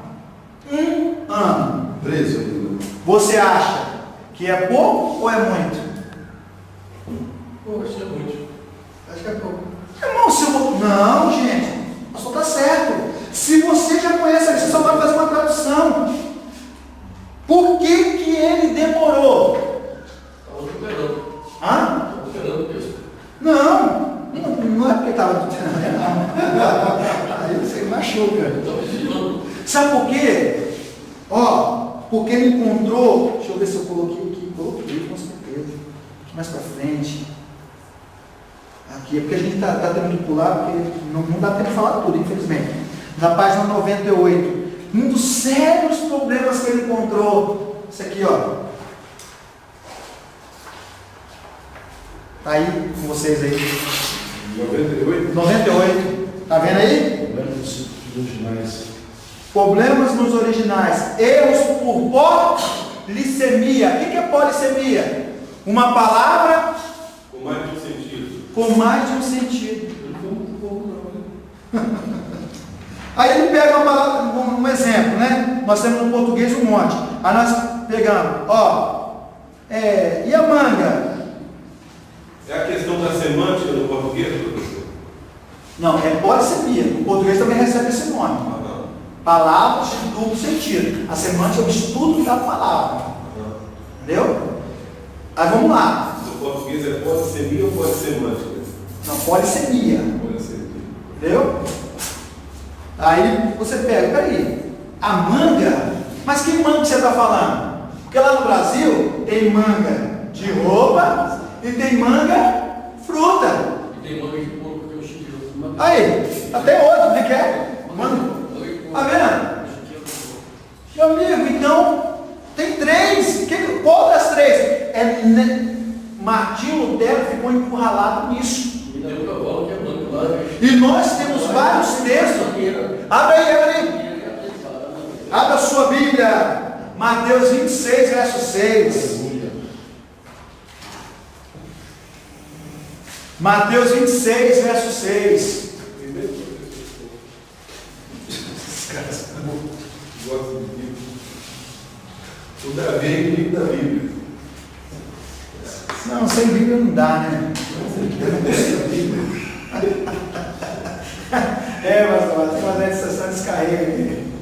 1 ano. 13 ainda. Você acha que é pouco ou é muito? Pô, isso é muito. Acho que é pouco. Irmão, se eu... Não, gente. O pastor está certo. Se você já conhece ali, você só vai fazer uma tradução. Por que que ele demorou? Estava superando. Hã? Estava superando o texto. Não é porque estava do treinamento, não. Aí você machuca. Estava desviando. Sabe por quê? Ó, porque ele encontrou. Deixa eu ver se eu coloquei aqui. Coloquei, com certeza. Aqui mais para frente. Aqui, é porque a gente está tendo que pular, porque não dá tempo de falar tudo, infelizmente. Na página 98, um dos sérios problemas que ele encontrou, isso aqui, ó. Tá aí com vocês aí. 98? 98. Tá vendo aí? Problemas originais. Problemas nos originais. Erros por polissemia. O que é polissemia? Uma palavra Com mais de um sentido. com mais de um sentido. Ele foi muito pouco, não. Aí ele pega uma palavra, um exemplo, né? Nós temos no português um monte. Aí nós pegamos, ó, e a manga? É a questão da semântica no português, professor? Não, é polissemia. O português também recebe esse nome. Aham. Palavras de duplo sentido. A semântica é o estudo da palavra. Aham. Entendeu? Aí vamos lá. No português é polissemia ou polissemântica? Não, polissemia. Polissemia. Entendeu? Aí você pega, peraí, a manga? Mas que manga que você está falando? Porque lá no Brasil tem manga de roupa e tem manga fruta. E tem manga de porco, que é o chiqueiro. Aí, até outro, né? Que é? Manga. Tá vendo? Meu amigo, então tem três. Qual das três? Martinho Lutero ficou encurralado nisso. E tem um cavalo que é branco lá. E nós temos vários textos. Abre aí. Abra a sua Bíblia. Mateus 26, verso 6. Mateus 26, verso 6. Esses caras gostam de Bíblia. O Davi é inimigo da Bíblia. Não, sem Bíblia não dá, né? Mas tem uma sessão descarrega aqui.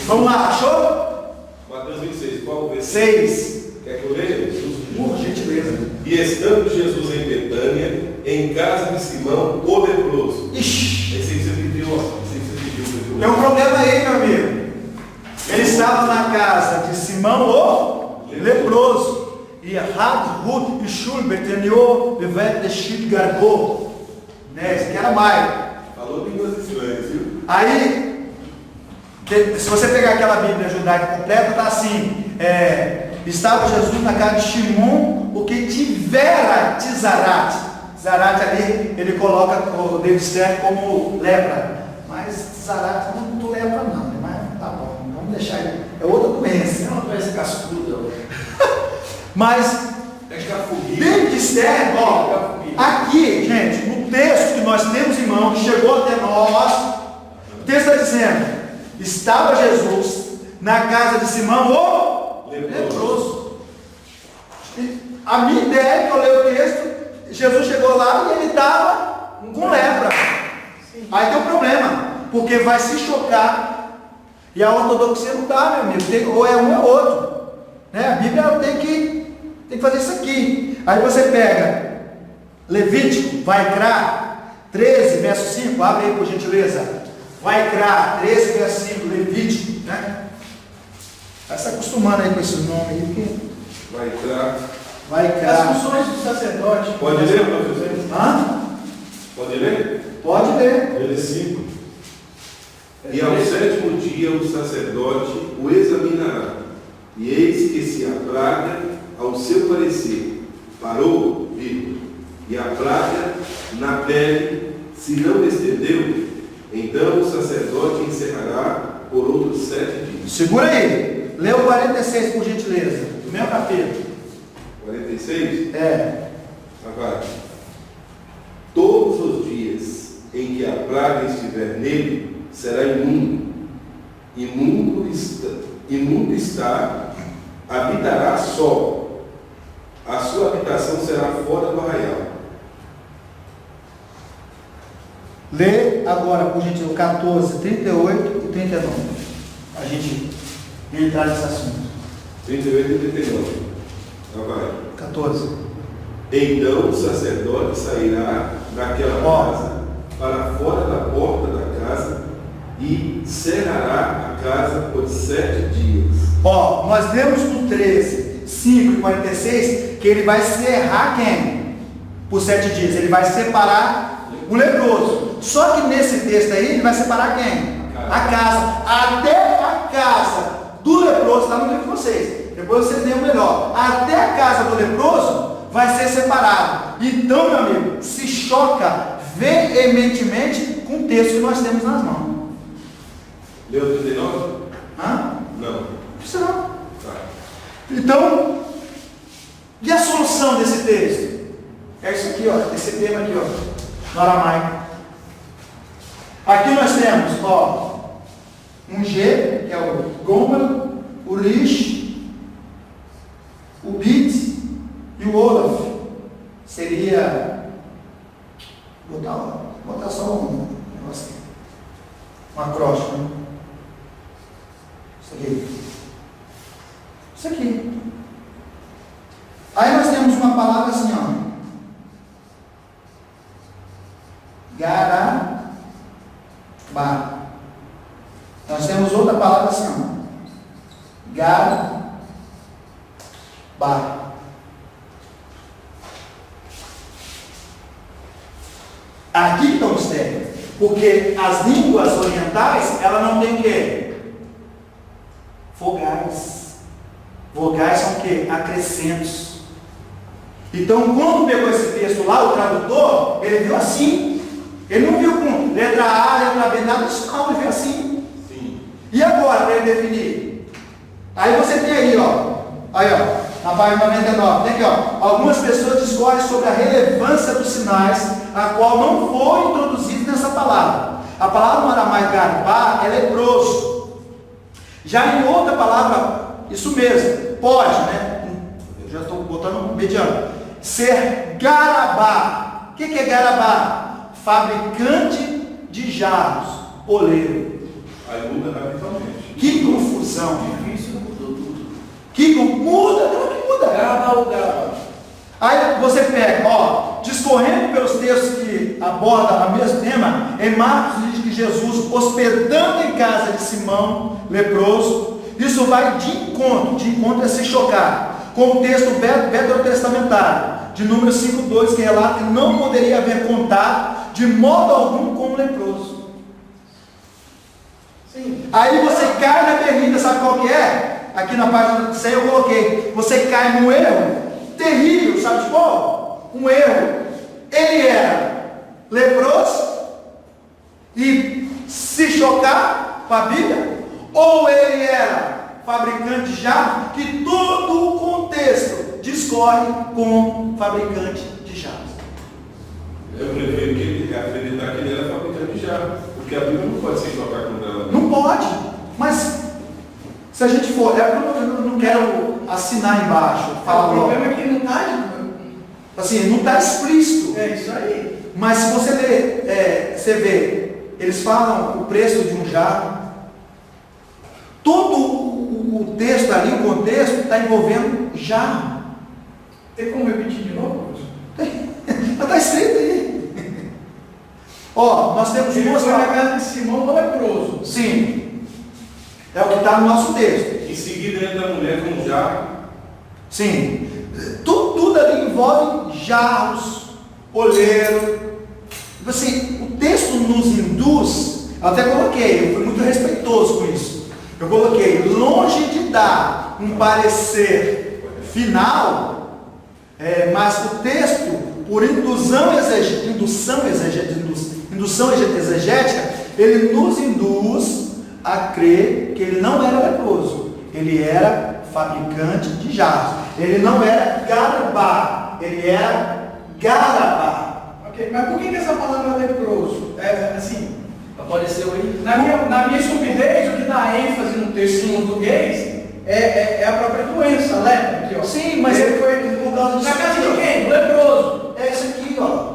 Vamos lá, achou? Mateus 26, qual o versículo? 6. Quer que eu leia? Por gentileza. E estando Jesus em Betânia, em casa de Simão, o leproso. Ixi, Esse aí você pediu, ó. Esse aí você pediu. tem um problema aí, meu amigo. Ele estava na casa de Simão, o leproso. E Hadhut e Shulbet Enio Bevet de Shit Garbo. Né? Esse aqui era mais. Falou línguas estranhas, viu? Aí, se você pegar aquela Bíblia judaica completa, está assim: estava Jesus na casa de Shimon, o que tivera Tizarat. Zarat ali, ele coloca o David Stern como lepra. Mas Tizarat não é muito lepra, não. Né? Mas tá bom, vamos deixar ele. É outra doença. É uma doença cascuda. Mas É cafuguinho. David Stern, ó, aqui, gente, no texto que nós temos em mão, que chegou até nós, o texto está dizendo: estava Jesus na casa de Simão, o leproso. A minha ideia é que eu leio o texto, Jesus chegou lá e ele estava com lepra. Aí tem um problema, porque vai se chocar, e a ortodoxia não dá, meu amigo, ou é um ou é outro. Né? A Bíblia tem que fazer isso aqui. Aí você pega Levítico, Vaikra 13, verso 5, abre aí por gentileza. Vaikra 13, verso 5, Levítico, né? Vai se acostumando aí com esse nome aí, porque Vai entrar. Vaikra. As funções do sacerdote. Pode ler, professor? Hã? Pode ler? Pode ler. Ele 5. E ao sétimo dia o sacerdote o examinará, e eis que se apraga ao seu parecer. Parou, vírgula. e a plaga na pele se não estendeu, então o sacerdote encerrará por outros 7 dias. Segura aí. Lê o 46, por gentileza. Do mesmo capítulo. 46? É. Agora, todos os dias em que a praga estiver nele, será imundo. Imundo está, habitará só. A sua habitação será fora do arraial. Lê agora, por gentileza, 14, 38 e 39. A gente entrar nesse assunto. 38 e 39. Agora, 14. então o sacerdote sairá daquela casa para fora da porta da casa e cerrará a casa por 7 dias. Ó, nós lemos no 13, 5 e 46 que ele vai cerrar quem? Por 7 dias. Ele vai separar o leproso. Só que nesse texto aí, ele vai separar quem? A casa. Até a casa do leproso, está no livro de vocês. Depois vocês leiam melhor. Até a casa do leproso vai ser separado. Então, meu amigo, se choca veementemente com o texto que nós temos nas mãos. Leu 39? Hã? Não. Isso não. Tá. Então, e a solução desse texto? É isso aqui, ó, esse tema aqui, ó, no aramaico. Aqui nós temos, ó, um G, que é o Gomer, o Rish, o Bit e o Olaf. Seria, botar só um negócio aqui, um acróstico, né? Isso aqui. Isso aqui. Aí nós temos uma palavra assim, ó. Garabá. Nós temos outra palavra assim, ó. Garbá. Aqui está o mistério. Porque as línguas orientais, ela não tem o quê? Vogais. Vogais são o quê? Acrescentos. Então, quando pegou esse texto lá, o tradutor, ele viu assim. Ele não viu com letra A, letra B, nada disso não, ele viu assim. Sim. E agora, para ele definir? Aí você tem aí, ó. Aí, ó, na página 99, tem aqui, ó. Algumas pessoas discorrem sobre a relevância dos sinais, a qual não foi introduzido nessa palavra. A palavra no aramaico garbá é leproso. Já em outra palavra, isso mesmo, pode, né? Eu já estou botando mediano. Ser garabá. O que é garabá? Fabricante de jarros, oleiro. Aí muda radicalmente. Que confusão. Difícil, mudou tudo. Que muda, não que muda. Grava o grava. Aí você pega, ó, discorrendo pelos textos que abordam o mesmo tema, em Marcos diz que Jesus, hospedando em casa de Simão, leproso, isso vai de encontro é se chocar, com o texto veterotestamentário, de Números 5:2, que relata que não poderia haver contato de modo algum com o leproso. Sim. Aí você cai na berlinda, sabe qual que é? Aqui na página 100 eu coloquei, você cai num erro terrível, sabe de qual? Um erro. Ele era leproso e se chocar com a Bíblia, ou ele era fabricante de jarro, que todo o contexto discorre com fabricante de jarros. Eu prefiro que acreditar que ele era fabricante de jarro, porque a Bíblia não pode se chocar com ela. Não pode, mas se a gente for, eu não quero assinar embaixo, falar O logo. problema é que não está. Assim, não está explícito. É isso aí. Mas se você ler, você vê, eles falam o preço de um jarro. Todo o texto ali, o contexto, está envolvendo jarro. Tem como repetir de novo? Está escrito aí. Ó, nós temos Ele duas foi na palavras. casa de Simão, o leproso. Sim. É o que está no nosso texto. Em seguida entra a mulher com um jarro. Sim. Tudo ali envolve jarros, oleiro. Assim, o texto nos induz, eu até coloquei, eu fui muito respeitoso com isso. Eu coloquei, longe de dar um parecer final, mas o texto por indução exegética, ele nos induz a crer que ele não era leproso, ele era fabricante de jarros, ele não era Garabá, ele era Garabá. Ok, mas por que essa palavra leproso? Assim, Apareceu aí. na minha estupidez, o que dá ênfase no texto em português é a própria doença, lepra, aqui, ó. Sim, mas ele foi por causa disso. Na casa de aqui, quem? Leproso. ó. É isso aqui, ó.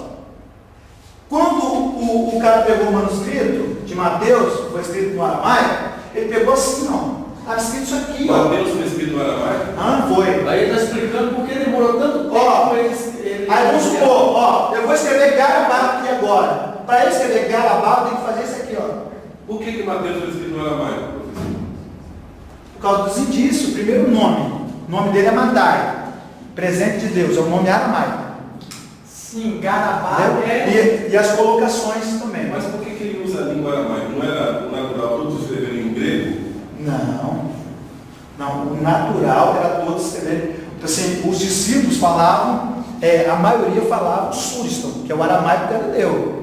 Quando o cara pegou o manuscrito de Mateus, que foi escrito no aramaico, ele pegou assim, ó. Está escrito isso aqui, ó. Mateus foi escrito no aramaico? Foi. Aí ele está explicando por que demorou tanto tempo Ó, para ele. Aí vamos supor, ó, eu vou escrever Garabá aqui agora. Para eu escrever Garabá, eu tenho que fazer isso aqui, ó. Por que Mateus foi escrito no aramaico, professor? Por causa dos indícios, o primeiro nome. O nome dele é Madai, presente de Deus, é o nome aramaico. Sim, Garabá E as colocações também. Mas por que ele usa a língua aramaica? Não era o natural todos escreverem em grego? Não, o natural era todos escreverem. Assim, os discípulos falavam, a maioria falava o Suriston, que é o aramaico galileu.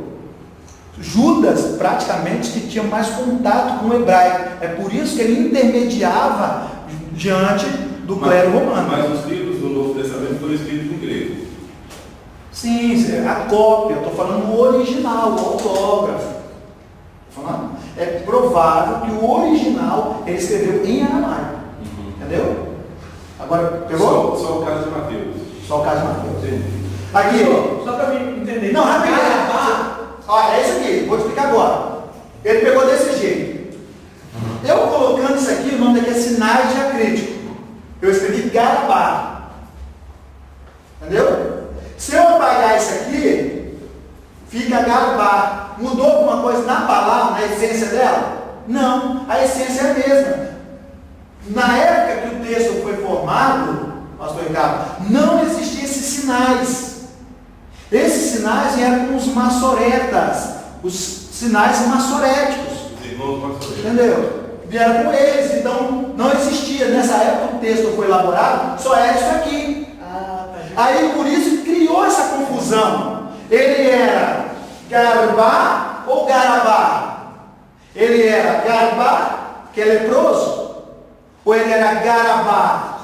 Judas, praticamente, que tinha mais contato com o hebraico. É por isso que ele intermediava diante do clero romano. Mas os livros do Novo Testamento foram escritos em grego. Sim, a cópia, eu estou falando o original, o autógrafo. Falando? É provável que o original ele escreveu em aramaico. Entendeu? Agora, pegou? Só o caso de Mateus. Só o caso de Mateus. Sim. Aqui. Só para mim entender. Não, rapidinho. Garabá. Olha, é isso aqui, vou te explicar agora. Ele pegou desse jeito. Eu colocando isso aqui, o nome daqui é sinais diacríticos. Eu escrevi Garabá. Entendeu? Se eu apagar isso aqui, fica Garabá. Mudou alguma coisa na palavra, na essência dela? Não, a essência é a mesma. Na época que o texto foi formado, pastor Ricardo, não existiam esses sinais. Esses sinais eram com os maçoretas, os sinais maçoréticos. Os irmãos maçoretas. Entendeu? Vieram com eles, então não existia. Nessa época o texto foi elaborado, só era isso aqui. Aí por isso criou essa confusão. Ele era Garabá ou Garabá? Ele era Garabá, que é leproso? Ou ele era Garabá?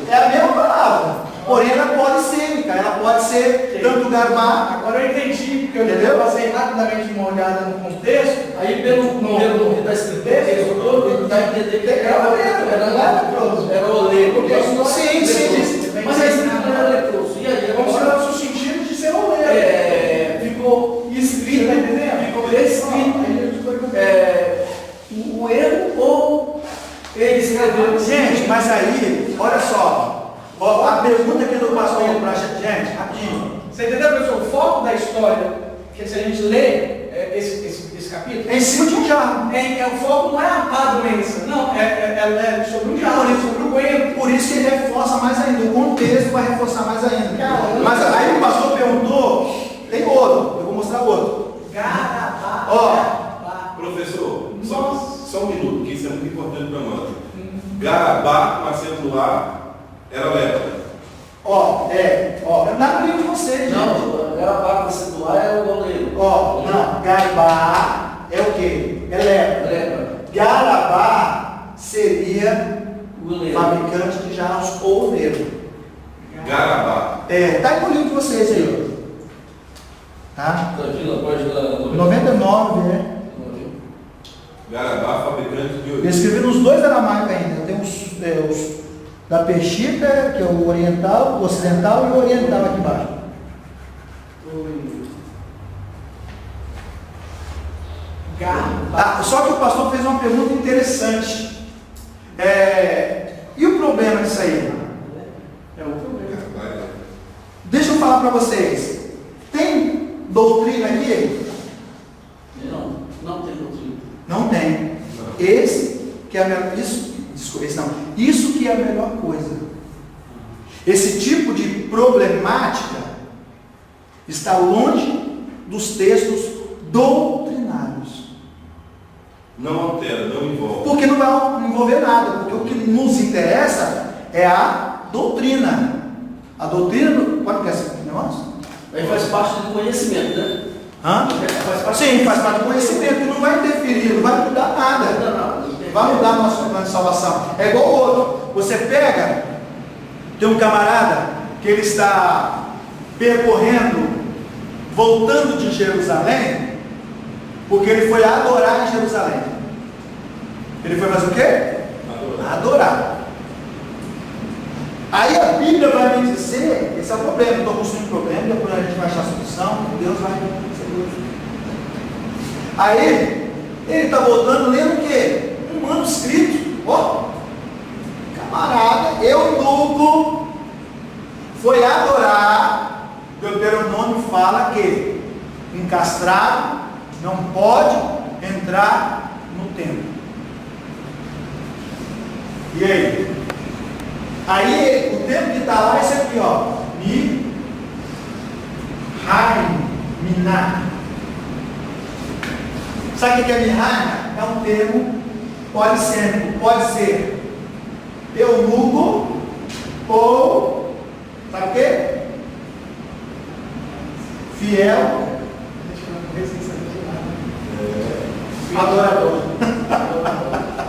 É a mesma palavra, porém ela pode ser, ela pode ser tanto Garabá. Agora eu entendi, porque Entendeu? eu passei rapidamente uma olhada no contexto. Aí pelo que está escrito texto todo, ele está entendendo que era leproso. Era oleiro. Sim. Mas aí não era leproso. E aí Como se agora fosse o sentido de ser oleiro. ficou escrito, Tá entendendo? ficou descrito o erro ou ele escreveu. Gente, mas aí, olha só, a pergunta que do pastor para a gente, rapidinho. Você entendeu, professor? O foco da história, que se a gente lê esse capítulo, Em cima de um jarro. o foco não é a pá doença, não, é sobre um jarro, é sobre o coentro. Por isso que ele reforça mais ainda, o contexto vai reforçar mais ainda. Mas aí o pastor perguntou, tem outro, eu vou mostrar outro. Garabá. Ó. Professor, só um minuto, que isso é muito importante para nós. Garabá, com acento no A, era lepra. Nada livro de vocês, gente. Não, Garabá, você do ar é o oleiro. Não, Garabá é o quê? É lepra. Lembra? Garabá seria O oleiro. fabricante de jarros ou oleiro. Garabá. Tá aí no livro de vocês aí, ó. Tá? Tranquilo, página 99, né? Garabá, fabricante de Eu origem. escrevi nos dois aramaicos ainda. Tem os da Pechica, que é o oriental, o ocidental e o oriental aqui embaixo. Garabá. Só que o pastor fez uma pergunta interessante. E o problema disso aí? É o problema. Deixa eu falar para vocês. Tem doutrina aqui? Não tem doutrina. Não tem. Esse que é a melhor. Isso que é a melhor coisa. Esse tipo de problemática está longe dos textos doutrinários. Não altera, não envolve. Porque não vai envolver nada. Porque o que nos interessa é a doutrina. A doutrina, qual que é esse irmãos? Aí faz parte do conhecimento, né? Hã? Sim, faz parte do conhecimento, que não vai interferir, não vai mudar nada. Não vai mudar a nossa plano de salvação. É igual o outro. Você pega, tem um camarada que ele está percorrendo, voltando de Jerusalém, porque ele foi adorar em Jerusalém. Ele foi fazer o quê? Adorar. Aí a Bíblia vai me dizer, esse é o problema, estou construindo um problema, depois a gente vai achar a solução, Deus vai resolver. Aí, ele está voltando lendo o quê? Um manuscrito. Ó, camarada, eunuco, foi adorar. Deuteronômio fala que um castrado não pode entrar no templo. E aí? Aí, o tempo que está lá é esse aqui, ó. Mihaina. Sabe o que é Mihaina? É um termo polissêmico. Pode ser eunuco ou, sabe o quê? Fiel. Adorador.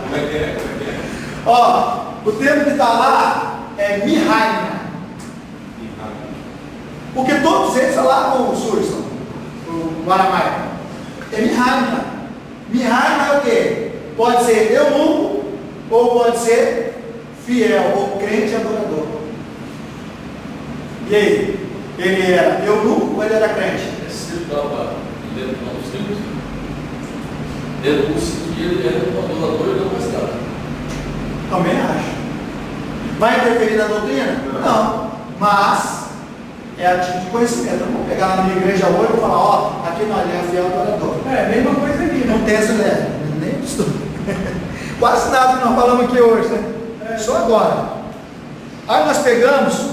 Como é que é? Ó, o termo que está lá é Mihaina. Porque todos eles falavam o Surson, o aramaico. É Mihaina. Mihaina é o quê? Pode ser eunuco ou pode ser fiel ou crente adorador. E aí? Ele era eunuco ou ele era crente? Esse estava dentro do manuscrito. Denúncia que ele era um adorador e não castrado. Também acho. Vai interferir na doutrina? Não. Mas é a título de conhecimento. Eu não vou pegar na minha igreja hoje e falar, ó, aqui não, ele é fiel adorador. É, mesma coisa aqui, Não né? tem essa ideia. Nem estudo. Quase nada que nós falamos aqui hoje, né? Só agora. Aí nós pegamos,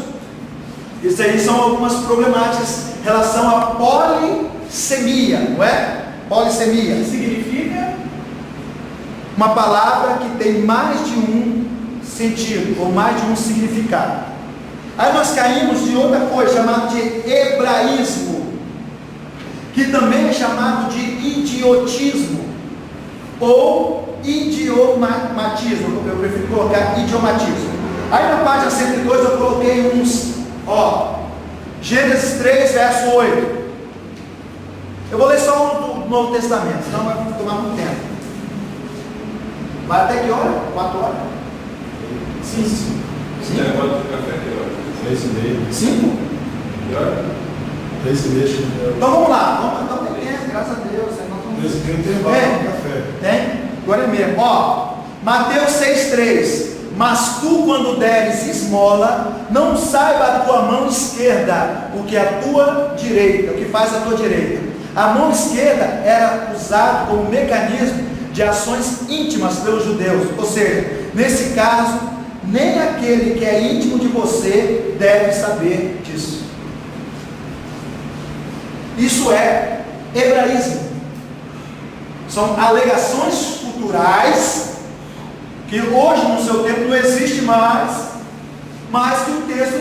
isso aí são algumas problemáticas em relação à polissemia, não é? Polissemia. Que significa? Uma palavra que tem mais de um sentido, ou mais de um significado. Aí nós caímos de outra coisa, chamada de hebraísmo, que também é chamado de idiotismo, ou idiomatismo, eu prefiro colocar idiomatismo. Aí na página 102 eu coloquei uns, ó, Gênesis 3, verso 8. Eu vou ler só o do Novo Testamento, senão vai tomar muito tempo. Vai até que hora? 4 horas? Sim. É, pode ficar café aqui, ó. 3,5. 5? E olha, 3,5. Então vamos lá, então tem tempo, graças a Deus. 3,5 tem vários café. Tem? Agora é mesmo. Ó, Mateus 6,3. Mas tu, quando deres esmola, não saiba a tua mão esquerda o que é a tua direita, o que faz a tua direita. A mão esquerda era usada como mecanismo de ações íntimas pelos judeus, ou seja, nesse caso, nem aquele que é íntimo de você deve saber disso. Isso é hebraísmo. São alegações culturais que hoje no seu tempo não existe mais, mas que o texto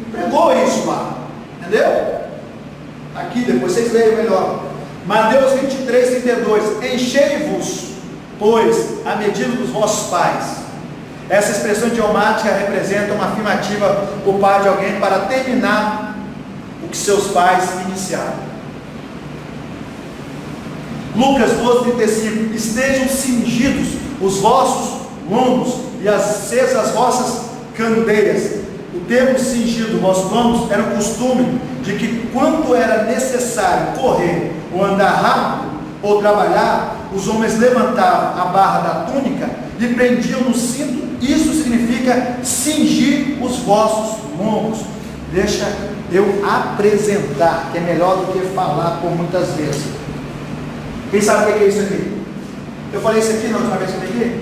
empregou isso lá, entendeu? Aqui, depois vocês leiam melhor. Mateus 23, 32. Enchei-vos, pois, a medida dos vossos pais. Essa expressão idiomática representa uma afirmativa por parte de alguém para terminar o que seus pais iniciaram. Lucas 12, 35. Estejam cingidos os vossos lombos e acesas as vossas candeias. O termo cingido, vossos lombos, era o costume de que quando era necessário correr ou andar rápido ou trabalhar, os homens levantavam a barra da túnica e prendiam no cinto. Isso significa cingir os vossos lombos. Deixa eu apresentar, que é melhor do que falar por muitas vezes. Quem sabe o que é isso aqui? Eu falei isso aqui na última vez que eu peguei?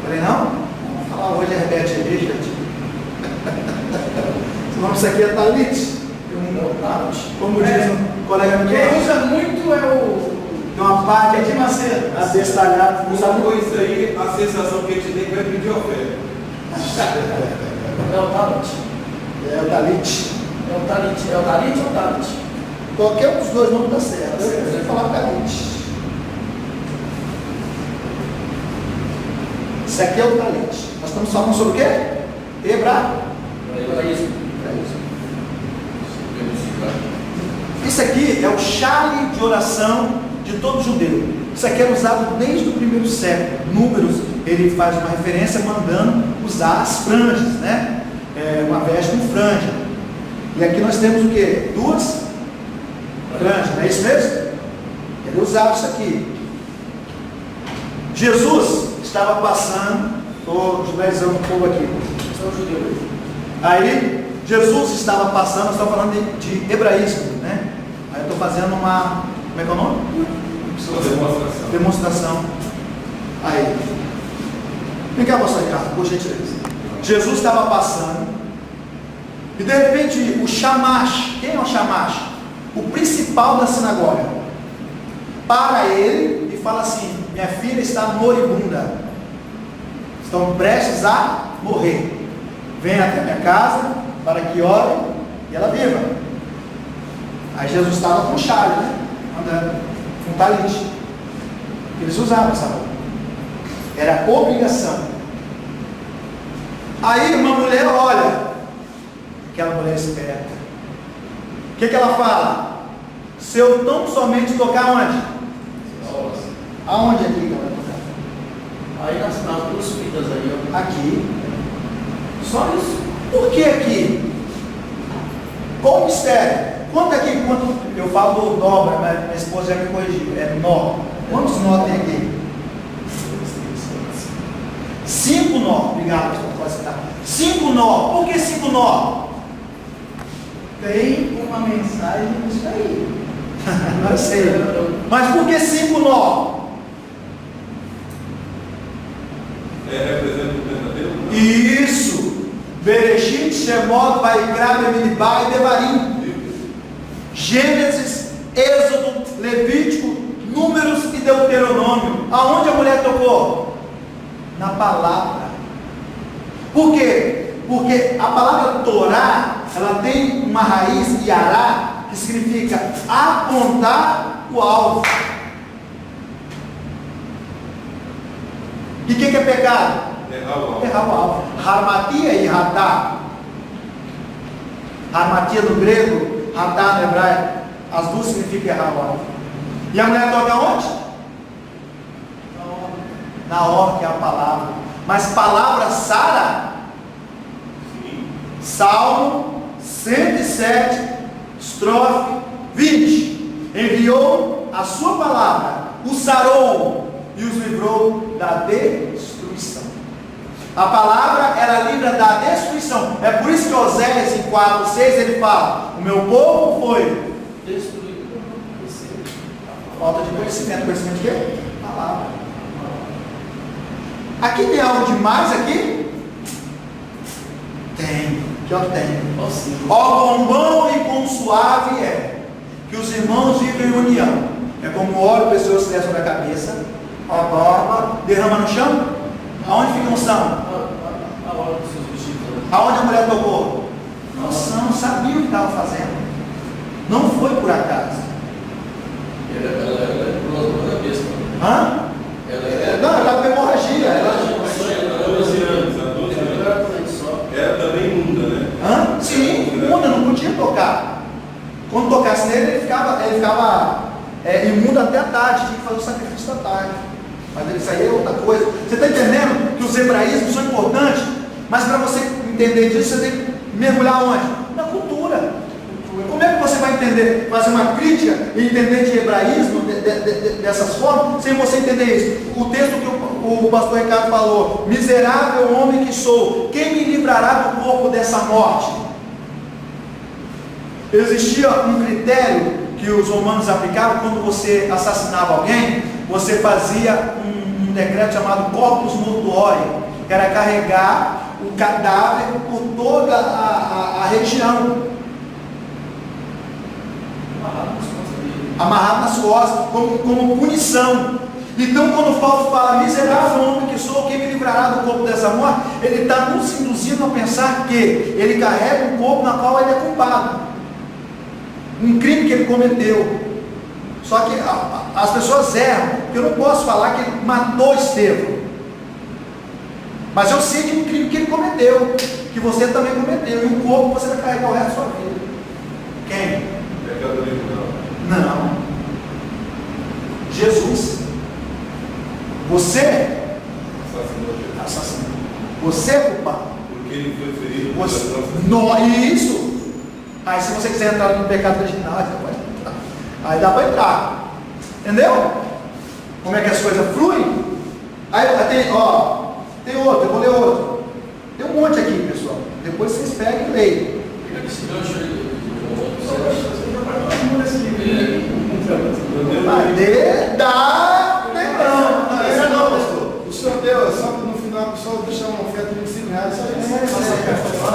Falei, não? Vamos falar hoje, repete aí, gente. O nome disso aqui é talit. Como diz um colega meu. Quem usa muito é o Tem uma parte de Macedo. abestalhada. usando com isso aí, a sensação que a gente tem que vai pedir oferta. Não, tá. É o talit. É o talit ou talit? Qualquer um dos dois nomes dá certo. Eu prefiro falar talit. Isso aqui é o talit. Nós estamos falando sobre o quê? Hebraísmo. Isso aqui é o chale de oração de todo judeu. Isso aqui era usado desde o primeiro século. Números, ele faz uma referência mandando usar as franjas, né? Uma veste com franja. E aqui nós temos o quê? 2 franjas, não é isso mesmo? Ele usava isso aqui. Jesus estava passando, estou judaizando um pouco aqui. Sou judeu. Aí, Jesus estava passando, estava falando de hebraísmo, né? Aí eu estou fazendo uma, como é que é o nome? Demonstração. Demonstração. Aí. Vem cá, pastor Ricardo, por gentileza. Jesus estava passando e de repente o Shamash, quem é o Shamash? O principal da sinagoga, para ele e fala assim: minha filha está moribunda, estão prestes a morrer. Venha até minha casa para que ore e ela viva. Aí Jesus estava com chale, né? Andando, com talit. Eles usavam essa roupa. Era obrigação. Aí uma mulher olha, aquela mulher esperta. O que ela fala? Se eu tão somente tocar onde? Aonde aqui que ela vai tocar? Aí nas duas fitas aí, ó. Aqui. Só isso. Por que aqui? Qual o mistério? Quanto aqui? Quanto? Eu falo dobra, mas minha esposa já me corrigiu. É nó. Quantos nó tem aqui? 5 nó. Obrigado, pode citar. 5 nó. Por que 5 nó? Tem uma mensagem nisso aí. Não sei. Mas por que 5 nó? Representa o Pentateuco? Isso. Bereshit, Shemot, Vaikra, Bemidbar e Devarim. Gênesis, Êxodo, Levítico, Números e Deuteronômio. Aonde a mulher tocou? Na palavra. Por quê? Porque a palavra Torá, ela tem uma raiz Yará, que significa apontar o alvo. E o que é pecado? Errar o alvo. Harmatia e Ratá. Harmatia no grego, Ratá no hebraico. As duas significam errar o alvo. E a mulher toca onde? Na hora, que é a palavra. Mas palavra Sara? Sim. Salmo 107, estrofe 20. Enviou a sua palavra, o sarou e os livrou da destruição. A palavra era livra da destruição. É por isso que Oséias em 4:6 ele fala: o meu povo foi Destruído. falta de conhecimento. Conhecimento de quê? Palavra. Aqui tem algo demais aqui? Tem. Que ó tem. Ó quão bom e quão suave é que os irmãos vivem em união. É como o óleo precioso se der sobre a cabeça, a barba, derrama no chão. Aonde fica a unção? A hora dos seus vestidos. Aonde a mulher tocou? A unção, sabia o que estava fazendo. Não foi por acaso. Ela é pulando na cabeça. Hã? Não, ela estava com hemorragia. Há 12 anos. Era também imunda, né? Hã? Sim, imunda, não podia tocar. Quando tocasse nele, ele ficava imundo até a tarde, tinha que fazer o sacrifício da tarde. Mas isso aí é outra coisa. Você está entendendo que os hebraísmos são importantes? Mas para você entender disso, você tem que mergulhar onde? Na cultura. Como é que você vai entender, fazer uma crítica e entender de hebraísmo dessas formas, sem você entender isso? O texto que o pastor Ricardo falou: miserável homem que sou, quem me livrará do corpo dessa morte? Existia um critério que os romanos aplicavam quando você assassinava alguém. Você fazia um decreto chamado corpus mortuorum, que era carregar o cadáver por toda a região, amarrado nas costas, como punição. Então, quando Paulo fala, miserável homem que sou, quem me livrará do corpo dessa morte? Ele está nos induzindo a pensar que ele carrega um corpo na qual ele é culpado. Um crime que ele cometeu. Só que as pessoas erram, porque eu não posso falar que ele matou Estevão. Mas eu sei de um crime que ele cometeu, que você também cometeu, e um corpo você vai carregar o resto da sua vida. Quem? Pecado original. Não. Jesus. Você assassinou. Você é culpado. Porque ele foi ferido. Você... Não, isso. Aí se você quiser entrar no pecado original, você pode entrar. Aí dá para entrar. Entendeu? Como é que as coisas fluem? Aí tem, tem outro, eu vou ler outro. Tem um monte aqui, pessoal. Depois vocês pegam e leem. Fica esse gancho aí. Dá, não, pastor. O senhor deu, é só para no final o senhor deixar uma oferta de R$25, só isso.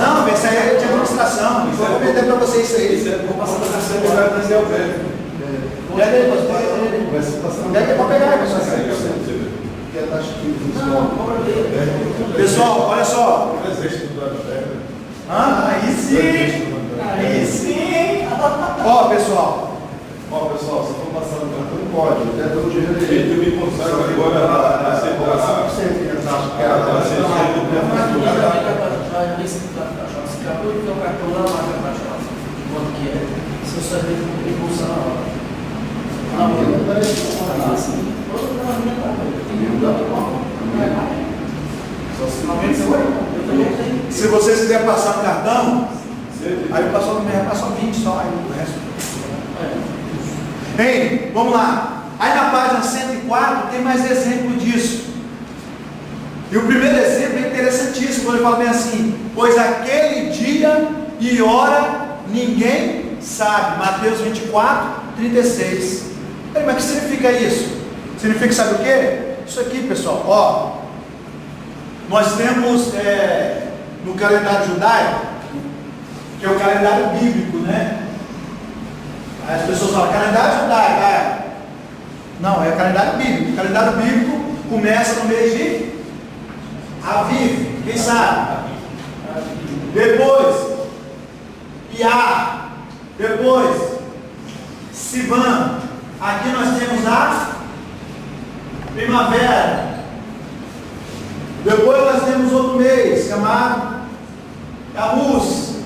não, isso aí é de administração. Eu vou vender para vocês isso aí. Vou passar para você, vai trazer o velho. Pega aí, pastor. Vai se passar. Pega aí para pegar aí, pessoal. Que é a taxa que Pessoal, olha só. Aí sim! Aí sim! Ó, pessoal. pessoal, se for passar no cartão, pode. Até dou dinheiro aí. Gente, eu me consagro agora a aceitar. 5% que é a taxa. Que é a taxa. Se acabou de ter um cartão lá, marca a taxa de quanto que é. Se eu saber como impulsar na hora. Ah, não, assim. Se vocês quiserem passar no cartão, aí o pastor não vai passar 20 só, aí o resto. Ei, vamos lá. Aí na página 104 tem mais exemplo disso. E o primeiro exemplo é interessantíssimo, quando ele fala bem assim: pois aquele dia e hora ninguém sabe. Mateus 24, 36. Mas o que significa isso? Significa, sabe o que? Isso aqui, pessoal, nós temos no calendário judaico, que é o calendário bíblico, né? Aí as pessoas falam, calendário judaico, não, é o calendário bíblico. O calendário bíblico começa no mês de Aviv, quem sabe? Depois, Iá, depois, Sivan. Aqui nós temos a primavera. Depois nós temos outro mês chamado Tammuz,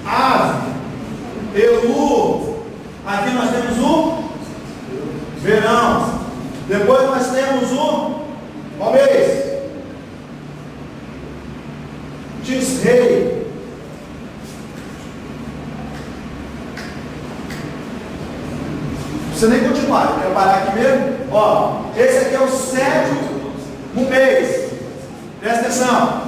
Av, Elu. Aqui nós temos o verão. Depois nós temos qual mês? Tisrei. Não precisa nem continuar, eu quero parar aqui mesmo. Esse aqui é o 7º mês. Presta atenção.